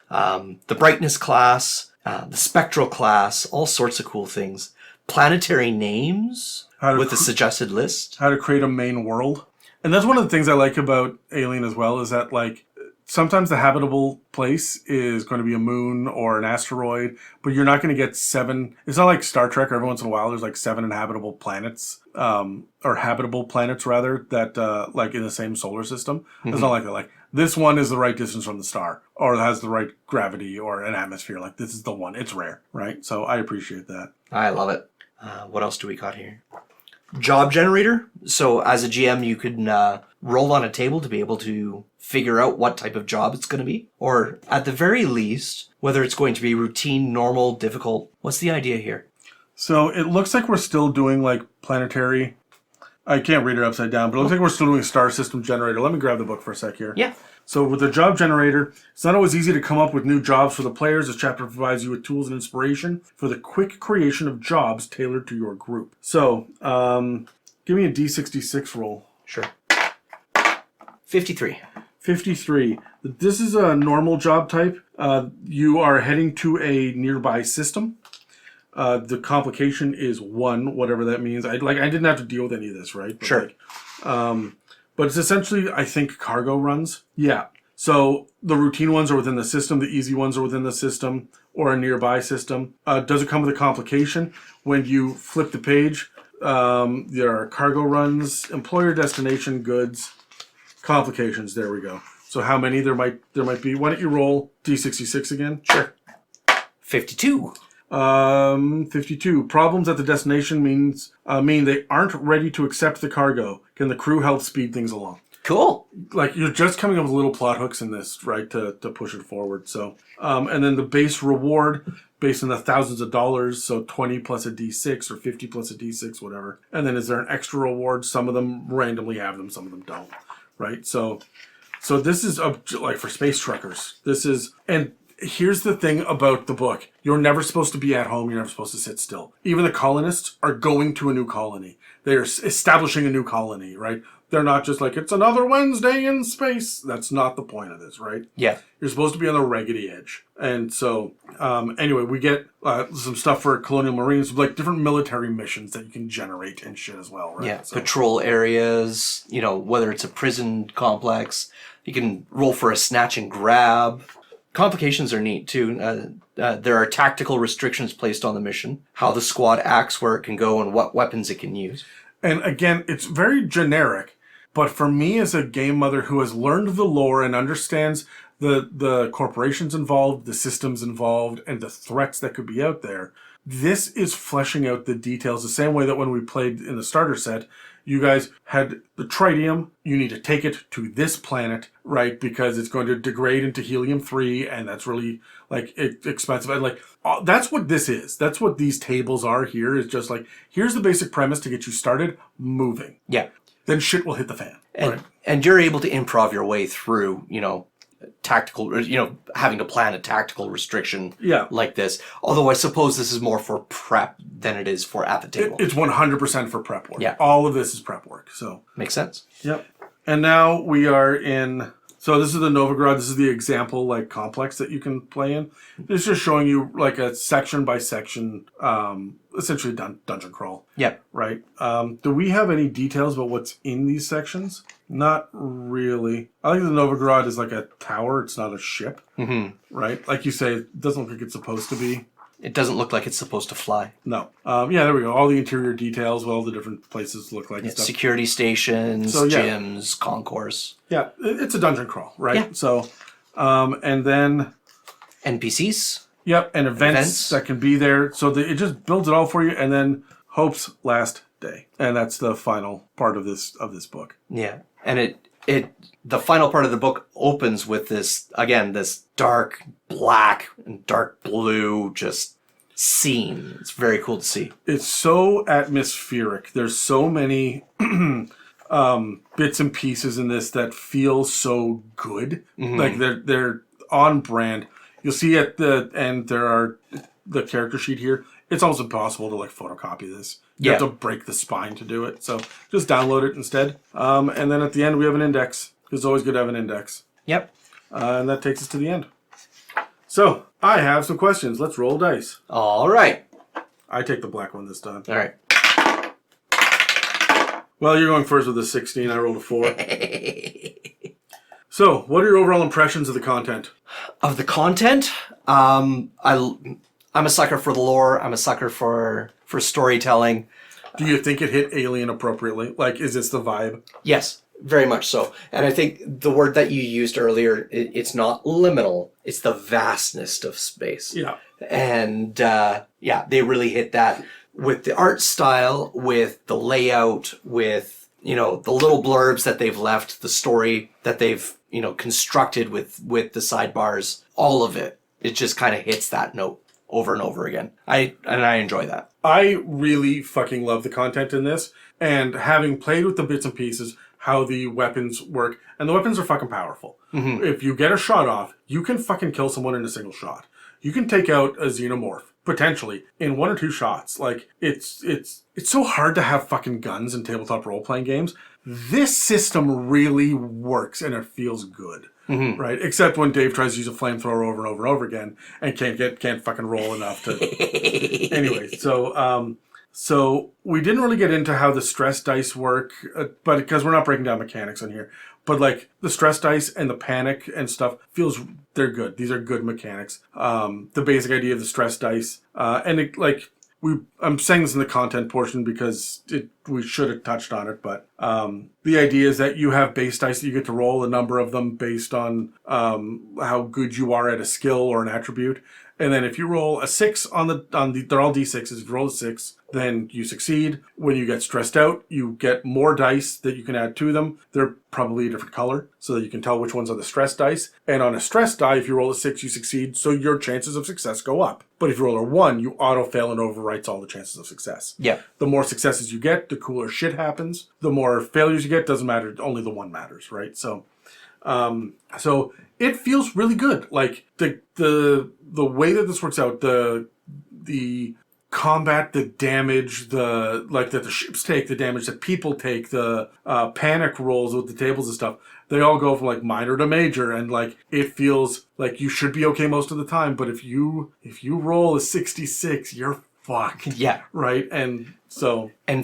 Speaker 3: the brightness class, the spectral class, all sorts of cool things. Planetary names with a suggested list.
Speaker 2: How to create a main world. And that's one of the things I like about Alien as well, is that like sometimes the habitable place is going to be a moon or an asteroid, but you're not going to get 7. It's not like Star Trek. Every once in a while, there's like 7 inhabitable planets, or habitable planets rather, that like in the same solar system. Mm-hmm. It's not like that. Like this one is the right distance from the star, or has the right gravity or an atmosphere. Like this is the one. It's rare, right? So I appreciate that.
Speaker 3: I love it. What else do we got here? Job generator. So as a GM, you could roll on a table to be able to figure out what type of job it's going to be, or at the very least, whether it's going to be routine, normal, difficult. What's the idea here?
Speaker 2: So it looks like we're still doing like planetary. I can't read it upside down, but it looks like we're still doing star system generator. Let me grab the book for a sec here.
Speaker 3: Yeah.
Speaker 2: So with the job generator, it's not always easy to come up with new jobs for the players. This chapter provides you with tools and inspiration for the quick creation of jobs tailored to your group. So give me a D66 roll.
Speaker 3: Sure. 53.
Speaker 2: 53. This is a normal job type. You are heading to a nearby system. The complication is 1, whatever that means. I didn't have to deal with any of this, right? But
Speaker 3: sure.
Speaker 2: But it's essentially, I think, cargo runs. Yeah. So the routine ones are within the system. The easy ones are within the system or a nearby system. Does it come with a complication? When you flip the page, there are cargo runs, employer destination goods, complications. There we go. So how many there might be? Why don't you roll D66 again?
Speaker 3: Sure. 52.
Speaker 2: 52. Problems at the destination mean they aren't ready to accept the cargo. Can the crew help speed things along?
Speaker 3: Cool.
Speaker 2: Like you're just coming up with little plot hooks in this, right, to push it forward. So, and then the base reward based on the thousands of dollars. So 20 plus a D6 or 50 plus a D6, whatever. And then is there an extra reward? Some of them randomly have them, some of them don't, right? So this is like for space truckers. And here's the thing about the book. You're never supposed to be at home. You're never supposed to sit still. Even the colonists are going to a new colony. They are establishing a new colony, right? They're not just like, it's another Wednesday in space. That's not the point of this, right?
Speaker 3: Yeah.
Speaker 2: You're supposed to be on the raggedy edge. And so, anyway, we get some stuff for Colonial Marines, like different military missions that you can generate and shit as well, right?
Speaker 3: Yeah,
Speaker 2: so.
Speaker 3: Patrol areas, whether it's a prison complex. You can roll for a snatch and grab. Complications are neat, too. There are tactical restrictions placed on the mission, how the squad acts, where it can go, and what weapons it can use.
Speaker 2: And again, it's very generic, but for me as a game mother who has learned the lore and understands the corporations involved, the systems involved, and the threats that could be out there, this is fleshing out the details the same way that when we played in the starter set, you guys had the tritium. You need to take it to this planet, right? Because it's going to degrade into helium-3, and that's really expensive. And that's what this is. That's what these tables are here. It's just like, here's the basic premise to get you started moving.
Speaker 3: Yeah.
Speaker 2: Then shit will hit the fan.
Speaker 3: And you're able to improv your way through, tactical, having to plan a tactical restriction like this. Although I suppose this is more for prep than it is for at the table.
Speaker 2: It's 100% for prep work.
Speaker 3: Yeah.
Speaker 2: All of this is prep work. So
Speaker 3: makes sense.
Speaker 2: Yep. And now we are in. So this is the Novigrad. This is the example complex that you can play in. It's just showing you a section by section, essentially dungeon crawl.
Speaker 3: Yep.
Speaker 2: Right. Do we have any details about what's in these sections? Not really. I think the Novigrad is like a tower. It's not a ship.
Speaker 3: Mm-hmm.
Speaker 2: Right. Like you say, it doesn't look like it's supposed to be.
Speaker 3: It doesn't look like it's supposed to fly.
Speaker 2: No. Yeah, there we go. All the interior details, what all the different places look like and stuff.
Speaker 3: Security stations, gyms, concourse.
Speaker 2: Yeah, it's a dungeon crawl, right?
Speaker 3: Yeah.
Speaker 2: So, and then...
Speaker 3: NPCs.
Speaker 2: Yep, and events that can be there. So it just builds it all for you, and then Hope's last day. And that's the final part of this book.
Speaker 3: Yeah. And the final part of the book opens with this dark black and dark blue just scene. It's very cool to see.
Speaker 2: It's so atmospheric. There's so many bits and pieces in this that feel so good. Mm-hmm. Like they're on brand. You'll see at the end there are the character sheet here. It's almost impossible to like photocopy this. You have to break the spine to do it. So just download it instead. And then at the end we have an index. It's always good to have an index.
Speaker 3: Yep.
Speaker 2: And that takes us to the end. So I have some questions. Let's roll dice.
Speaker 3: All right.
Speaker 2: I take the black one this time.
Speaker 3: All right.
Speaker 2: Well, you're going first with a 16. I rolled a 4. So, what are your overall impressions of the content?
Speaker 3: Of the content? I'm a sucker for the lore. I'm a sucker for storytelling.
Speaker 2: Do you think it hit Alien appropriately? Like, is this the vibe?
Speaker 3: Yes, very much so. And I think the word that you used earlier, it's not liminal. It's the vastness of space.
Speaker 2: Yeah.
Speaker 3: And, they really hit that with the art style, with the layout, with, the little blurbs that they've left, the story that they've, constructed with the sidebars, all of it. It just kind of hits that note over and over again. I enjoy that.
Speaker 2: I really fucking love the content in this, and having played with the bits and pieces, how the weapons work, and the weapons are fucking powerful. Mm-hmm. If you get a shot off, you can fucking kill someone in a single shot. You can take out a xenomorph, potentially, in 1 or 2 shots. Like, it's so hard to have fucking guns in tabletop role-playing games. This system really works, and it feels good. Mm-hmm. Right? Except when Dave tries to use a flamethrower over and over and over again, and can't fucking roll enough to... Anyway, so we didn't really get into how the stress dice work, but because we're not breaking down mechanics on here. But like the stress dice and the panic and stuff they're good. These are good mechanics. The basic idea of the stress dice, I'm saying this in the content portion because we should have touched on it, but the idea is that you have base dice that you get to roll, a number of them based on how good you are at a skill or an attribute. And then if you roll a 6 on the they're all D6s. If you roll a 6, then you succeed. When you get stressed out, you get more dice that you can add to them. They're probably a different color so that you can tell which ones are the stress dice. And on a stress die, if you roll a 6, you succeed, so your chances of success go up. But if you roll a 1, you auto-fail and overwrites all the chances of success.
Speaker 3: Yeah.
Speaker 2: The more successes you get, the cooler shit happens. The more failures you get, doesn't matter. Only the 1 matters, right? So it feels really good. Like the way that this works out, the combat, the damage, that the ships take, the damage that people take, the panic rolls with the tables and stuff, they all go from like minor to major, and like it feels like you should be okay most of the time, but if you roll a 66, you're fucked.
Speaker 3: Yeah.
Speaker 2: Right? And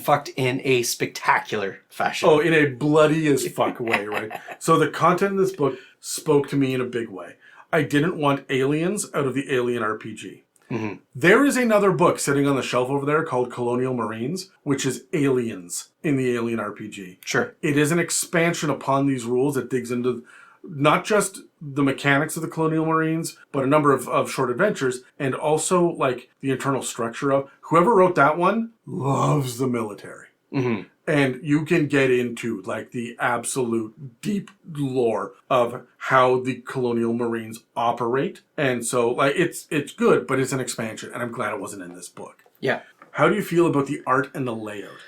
Speaker 3: fucked in a spectacular fashion.
Speaker 2: Oh, in a bloody as fuck way, right? So the content in this book spoke to me in a big way. I didn't want aliens out of the Alien RPG. Mm-hmm. There is another book sitting on the shelf over there called Colonial Marines, which is aliens in the Alien RPG.
Speaker 3: Sure.
Speaker 2: It is an expansion upon these rules that digs into not just the mechanics of the Colonial Marines, but a number of short adventures, and also like the internal structure of whoever wrote that one loves the military. Mm-hmm. And you can get into like the absolute deep lore of how the Colonial Marines operate. And so like it's good, but it's an expansion, and I'm glad it wasn't in this book.
Speaker 3: Yeah.
Speaker 2: How do you feel about the art and the layout?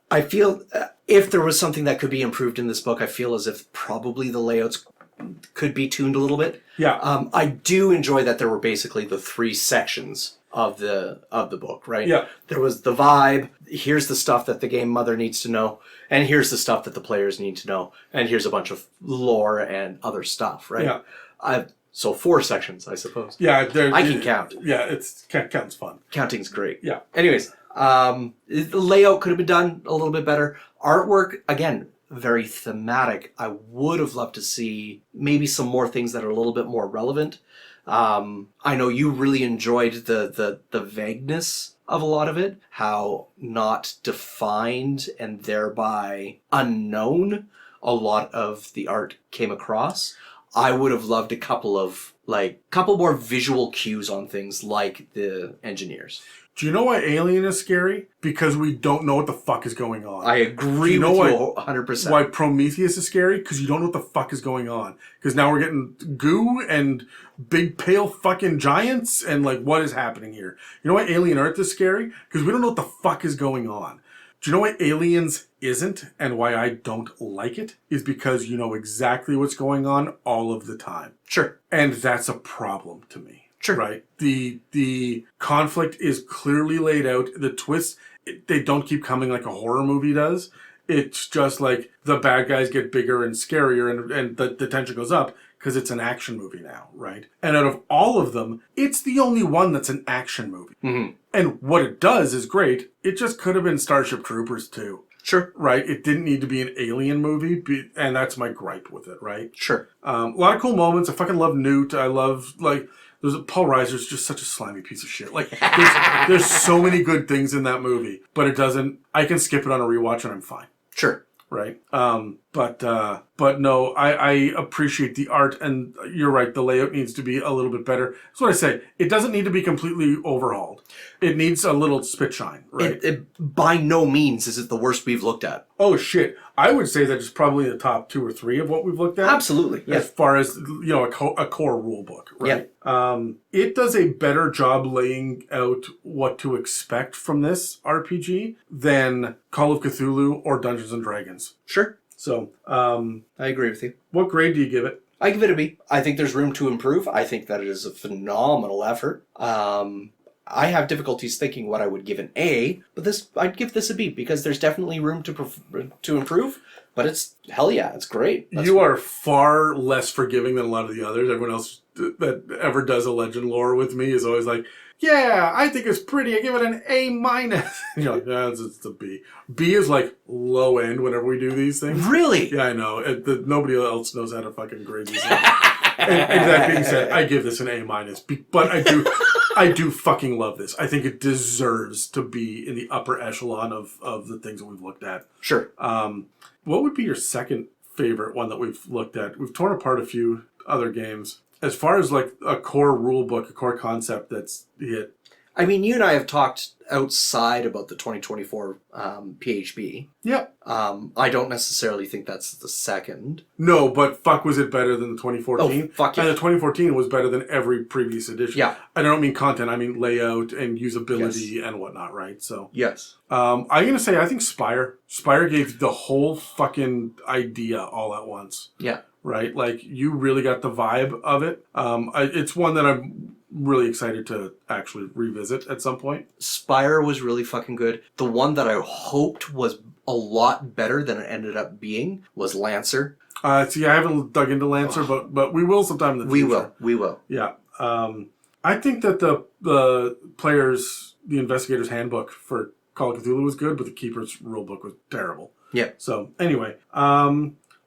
Speaker 3: I feel if there was something that could be improved in this book, I feel as if probably the layouts could be tuned a little bit.
Speaker 2: Yeah.
Speaker 3: I do enjoy that there were basically the 3 sections of the book, right?
Speaker 2: Yeah.
Speaker 3: There was the vibe, here's the stuff that the game mother needs to know, and here's the stuff that the players need to know, and here's a bunch of lore and other stuff, right?
Speaker 2: Yeah.
Speaker 3: So 4 sections, I suppose.
Speaker 2: Yeah.
Speaker 3: I can count.
Speaker 2: Yeah, counting's fun.
Speaker 3: Counting's great.
Speaker 2: Yeah.
Speaker 3: Anyways, the layout could have been done a little bit better. Artwork, again, very thematic. I would have loved to see maybe some more things that are a little bit more relevant. I know you really enjoyed the vagueness of a lot of it, how not defined and thereby unknown a lot of the art came across. I would have loved a couple more visual cues on things like the engineers.
Speaker 2: Do you know why Alien is scary? Because we don't know what the fuck is going on.
Speaker 3: I agree with you 100%.
Speaker 2: Why Prometheus is scary? Because you don't know what the fuck is going on. Because now we're getting goo and big pale fucking giants and like what is happening here? You know why Alien Earth is scary? Because we don't know what the fuck is going on. Do you know why Aliens isn't and why I don't like it? Is because you know exactly what's going on all of the time.
Speaker 3: Sure.
Speaker 2: And that's a problem to me.
Speaker 3: Sure.
Speaker 2: Right. The conflict is clearly laid out. The twists, they don't keep coming like a horror movie does. It's just like the bad guys get bigger and scarier and the tension goes up because it's an action movie now, right? And out of all of them, it's the only one that's an action movie.
Speaker 3: Mm-hmm.
Speaker 2: And what it does is great. It just could have been Starship Troopers too.
Speaker 3: Sure.
Speaker 2: Right? It didn't need to be an alien movie, and that's my gripe with it, right?
Speaker 3: Sure.
Speaker 2: A lot of cool moments. I fucking love Newt. I love, like... Paul Reiser's just such a slimy piece of shit. Like, there's so many good things in that movie, but it doesn't... I can skip it on a rewatch and I'm fine.
Speaker 3: Sure.
Speaker 2: Right? But no, I appreciate the art, and you're right, the layout needs to be a little bit better. That's what I say. It doesn't need to be completely overhauled. It needs a little spit shine, right?
Speaker 3: It by no means is it the worst we've looked at.
Speaker 2: Oh, shit. I would say that it's probably the top 2 or 3 of what we've looked at.
Speaker 3: Absolutely, yeah.
Speaker 2: As far as, you know, a core rule book, right? Yeah. It does a better job laying out what to expect from this RPG than Call of Cthulhu or Dungeons & Dragons.
Speaker 3: Sure.
Speaker 2: So,
Speaker 3: I agree with you.
Speaker 2: What grade do you give it?
Speaker 3: I give it a B. I think there's room to improve. I think that it is a phenomenal effort. I have difficulties thinking what I would give an A, but I'd give this a B because there's definitely room to improve. But it's hell yeah, it's great.
Speaker 2: You are far less forgiving than a lot of the others. Everyone else that ever does a legend lore with me is always like, yeah, I think it's pretty. I give it an A minus. You're like, yeah, it's a B. B is like low end whenever we do these things.
Speaker 3: Really?
Speaker 2: Yeah, I know. Nobody else knows how to fucking grade these things. and that being said, I give this an A minus. But I do fucking love this. I think it deserves to be in the upper echelon of the things that we've looked at.
Speaker 3: Sure.
Speaker 2: What would be your second favorite one that we've looked at? We've torn apart a few other games. As far as like a core rule book, a core concept that's hit.
Speaker 3: I mean, you and I have talked outside about the 2024 PHB.
Speaker 2: Yep.
Speaker 3: I don't necessarily think that's the second.
Speaker 2: No, but fuck, was it better than the 2014?
Speaker 3: Oh, fuck yeah.
Speaker 2: And the 2014 was better than every previous edition.
Speaker 3: Yeah.
Speaker 2: And I don't mean content, I mean layout and usability and whatnot, right? So
Speaker 3: yes.
Speaker 2: I'm going to say I think Spire. Spire gave the whole fucking idea all at once.
Speaker 3: Yeah.
Speaker 2: Right? Like, you really got the vibe of it. It's one that I'm really excited to actually revisit at some point.
Speaker 3: Spire was really fucking good. The one that I hoped was a lot better than it ended up being was Lancer.
Speaker 2: See, I haven't dug into Lancer, but we will sometime in the future.
Speaker 3: We will.
Speaker 2: Yeah. I think that the investigator's handbook for Call of Cthulhu was good, but the Keeper's rulebook was terrible.
Speaker 3: Yeah. So,
Speaker 2: anyway,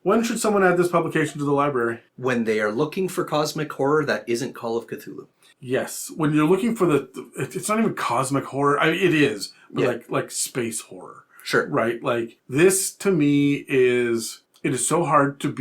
Speaker 2: when should someone add this publication to the library?
Speaker 3: When they are looking for cosmic horror that isn't Call of Cthulhu.
Speaker 2: Yes. When you're looking for it's not even cosmic horror. I mean, it is, but like space horror.
Speaker 3: Sure.
Speaker 2: Right? Like, this to me is... It is so hard to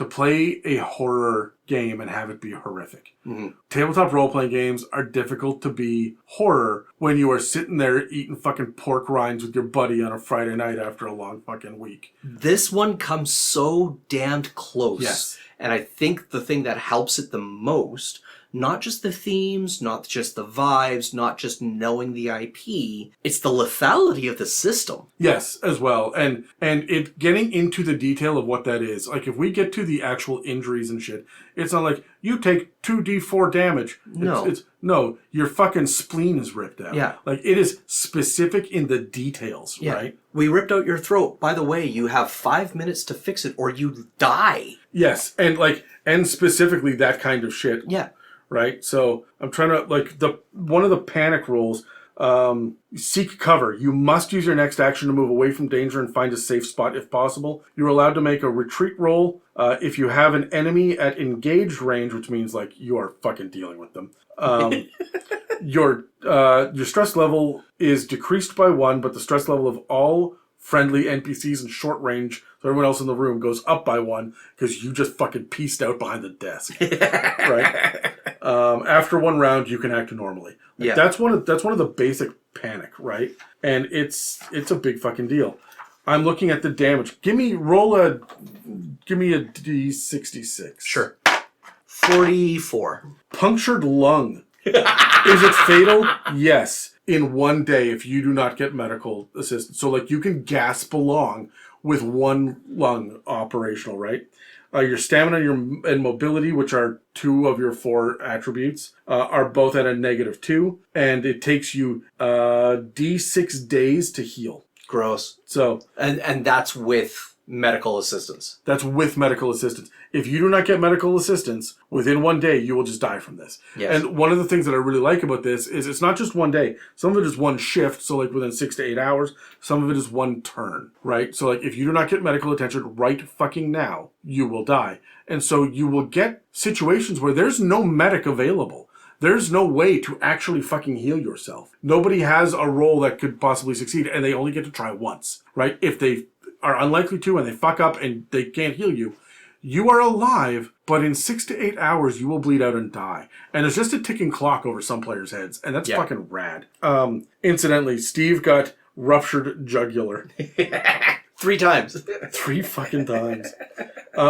Speaker 2: play a horror game and have it be horrific. Mm-hmm. Tabletop role-playing games are difficult to be horror when you are sitting there eating fucking pork rinds with your buddy on a Friday night after a long fucking week.
Speaker 3: This one comes so damned close.
Speaker 2: Yes.
Speaker 3: And I think the thing that helps it the most, not just the themes, not just the vibes, not just knowing the IP, it's the lethality of the system.
Speaker 2: Yes, as well. And it getting into the detail of what that is. Like, if we get to the actual injuries and shit, it's not like, you take 2d4 damage.
Speaker 3: No.
Speaker 2: No, your fucking spleen is ripped out.
Speaker 3: Yeah.
Speaker 2: Like, it is specific in the details,
Speaker 3: yeah.
Speaker 2: right?
Speaker 3: We ripped out your throat. By the way, you have 5 minutes to fix it or you die.
Speaker 2: Yes, and specifically that kind of shit.
Speaker 3: Yeah.
Speaker 2: Right? So I'm trying to, like, one of the panic rolls, Seek cover. You must use your next action to move away from danger and find a safe spot if possible. You're allowed to make a retreat roll if you have an enemy at engaged range, which means like you are fucking dealing with them. Your stress level is decreased by 1, but the stress level of all friendly NPCs in short range, so everyone else in the room, goes up by 1 because you just fucking pieced out behind the desk. Right? After 1 round, you can act normally. Like, that's one of the basic panic, right? And it's a big fucking deal. I'm looking at the damage. Give me a D66.
Speaker 3: Sure. 44.
Speaker 2: Punctured lung. Is it fatal? Yes. In 1 day, if you do not get medical assistance. So, like, you can gasp along with 1 lung operational, right? Your stamina and mobility, which are 2 of your 4 attributes, are both at a -2, and it takes you D6 days to heal.
Speaker 3: Gross.
Speaker 2: So,
Speaker 3: And that's with medical assistance.
Speaker 2: That's with medical assistance. If you do not get medical assistance, within 1 day, you will just die from this.
Speaker 3: Yes.
Speaker 2: And one of the things that I really like about this is it's not just 1 day. Some of it is 1 shift, so like within 6 to 8 hours. Some of it is 1 turn, right? So like if you do not get medical attention right fucking now, you will die. And so you will get situations where there's no medic available. There's no way to actually fucking heal yourself. Nobody has a role that could possibly succeed, and they only get to try once, right? If they are unlikely to and they fuck up and they can't heal you, you are alive, but in 6 to 8 hours you will bleed out and die. And there's just a ticking clock over some players' heads, and that's fucking rad. Incidentally, Steve got ruptured jugular.
Speaker 3: 3 times.
Speaker 2: 3 fucking times.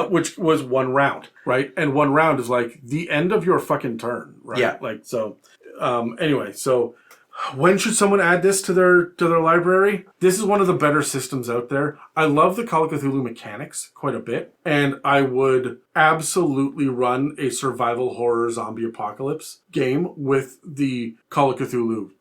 Speaker 2: Which was 1 round, right? And 1 round is like the end of your fucking turn, right?
Speaker 3: Yeah.
Speaker 2: Like, so, anyway, so when should someone add this to their library? This is one of the better systems out there. I love the Call of Cthulhu mechanics quite a bit, and I would absolutely run a survival horror zombie apocalypse game with the Call of Cthulhu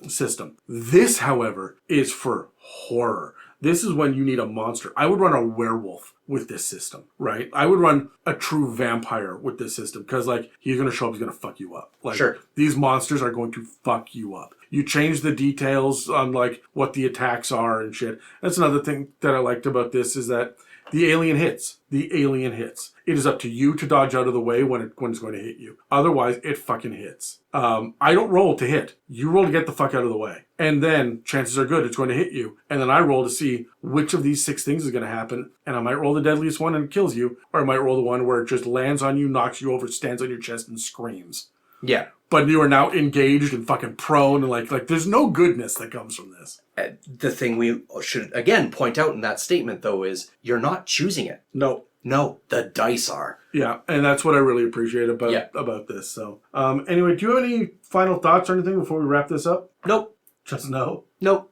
Speaker 2: system. This, however, is for horror. This is when you need a monster. I would run a werewolf with this system, right? I would run a true vampire with this system because, like, he's going to show up, he's going to fuck you up. Like,
Speaker 3: sure.
Speaker 2: These monsters are going to fuck you up. You change the details on, like, what the attacks are and shit. That's another thing that I liked about this is that the alien hits. It is up to you to dodge out of the way when it's going to hit you. Otherwise, it fucking hits. I don't roll to hit. You roll to get the fuck out of the way. And then, chances are good, it's going to hit you. And then I roll to see which of these 6 things is going to happen. And I might roll the deadliest one and it kills you. Or I might roll the one where it just lands on you, knocks you over, stands on your chest, and screams.
Speaker 3: Yeah.
Speaker 2: But you are now engaged and fucking prone. And like there's no goodness that comes from this.
Speaker 3: The thing we should, again, point out in that statement, though, is you're not choosing it.
Speaker 2: No,
Speaker 3: the dice are.
Speaker 2: Yeah, and that's what I really appreciate about this. So, anyway, do you have any final thoughts or anything before we wrap this up?
Speaker 3: Nope.
Speaker 2: Just no?
Speaker 3: Nope.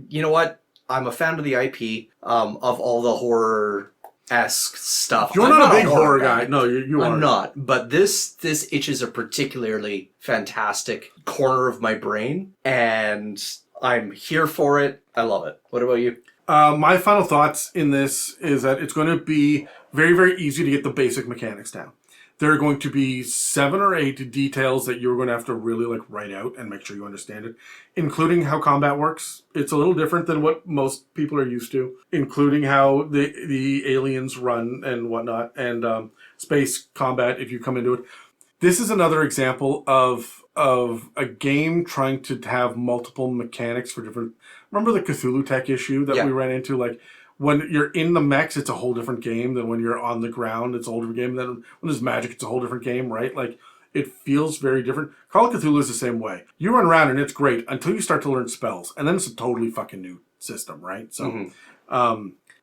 Speaker 3: You know what? I'm a fan of the IP, of all the horror-esque stuff.
Speaker 2: You're not a big horror guy. No, you aren't.
Speaker 3: I'm not. But this itches a particularly fantastic corner of my brain, and I'm here for it. I love it. What about you?
Speaker 2: My final thoughts in this is that it's going to be very, very easy to get the basic mechanics down. There are going to be 7 or 8 details that you're going to have to really like write out and make sure you understand it, including how combat works. It's a little different than what most people are used to, including how the aliens run and whatnot, and space combat if you come into it. This is another example of a game trying to have multiple mechanics for different... Remember the Cthulhu Tech issue that we ran into? Like, when you're in the mechs, it's a whole different game than when you're on the ground. It's a whole different game. Then when there's magic, it's a whole different game, right? Like, it feels very different. Call of Cthulhu is the same way. You run around and it's great until you start to learn spells. And then it's a totally fucking new system, right? So,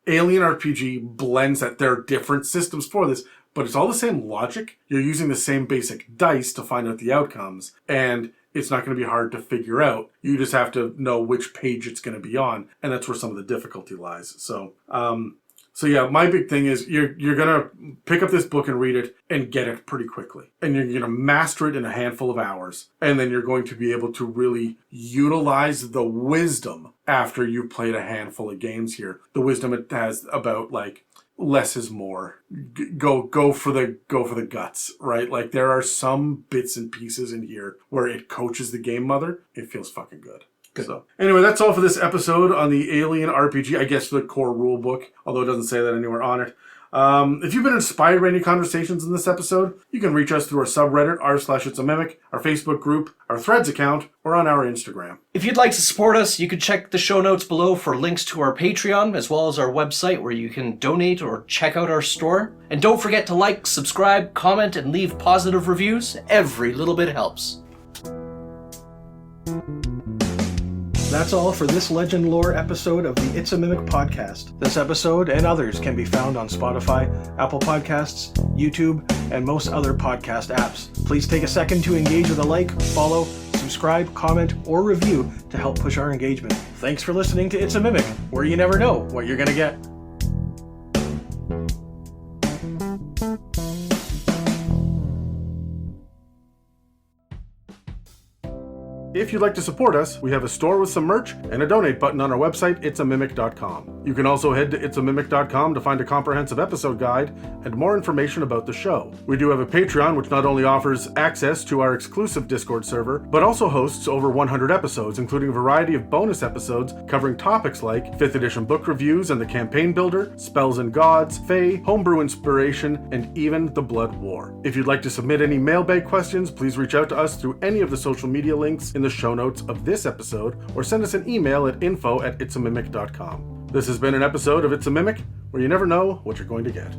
Speaker 2: Alien RPG blends that. There are different systems for this, but it's all the same logic. You're using the same basic dice to find out the outcomes. And it's not going to be hard to figure out. You just have to know which page it's going to be on, and that's where some of the difficulty lies. So, yeah, my big thing is you're going to pick up this book and read it and get it pretty quickly. And you're going to master it in a handful of hours. And then you're going to be able to really utilize the wisdom after you've played a handful of games here. The wisdom it has about, like, less is more. Go for the guts, right? Like there are some bits and pieces in here where it coaches the game mother. It feels fucking good. So anyway, that's all for this episode on the Alien RPG. I guess the core rule book, although it doesn't say that anywhere on it. If you've been inspired by any conversations in this episode, you can reach us through our subreddit, r/itsAmimic, our Facebook group, our Threads account, or on our Instagram.
Speaker 3: If you'd like to support us, you can check the show notes below for links to our Patreon, as well as our website where you can donate or check out our store. And don't forget to like, subscribe, comment, and leave positive reviews. Every little bit helps.
Speaker 1: That's all for this Legend Lore episode of the It's a Mimic podcast. This episode and others can be found on Spotify, Apple Podcasts, YouTube, and most other podcast apps. Please take a second to engage with a like, follow, subscribe, comment, or review to help push our engagement. Thanks for listening to It's a Mimic, where you never know what you're gonna get.
Speaker 2: If you'd like to support us, we have a store with some merch and a donate button on our website, itsamimic.com. You can also head to itsamimic.com to find a comprehensive episode guide and more information about the show. We do have a Patreon, which not only offers access to our exclusive Discord server, but also hosts over 100 episodes, including a variety of bonus episodes covering topics like 5th edition book reviews and the campaign builder, spells and gods, fae, homebrew inspiration, and even the Blood War. If you'd like to submit any mailbag questions, please reach out to us through any of the social media links in the show notes of this episode, or send us an email at info@itsamimic.com. This has been an episode of It's a Mimic, where you never know what you're going to get.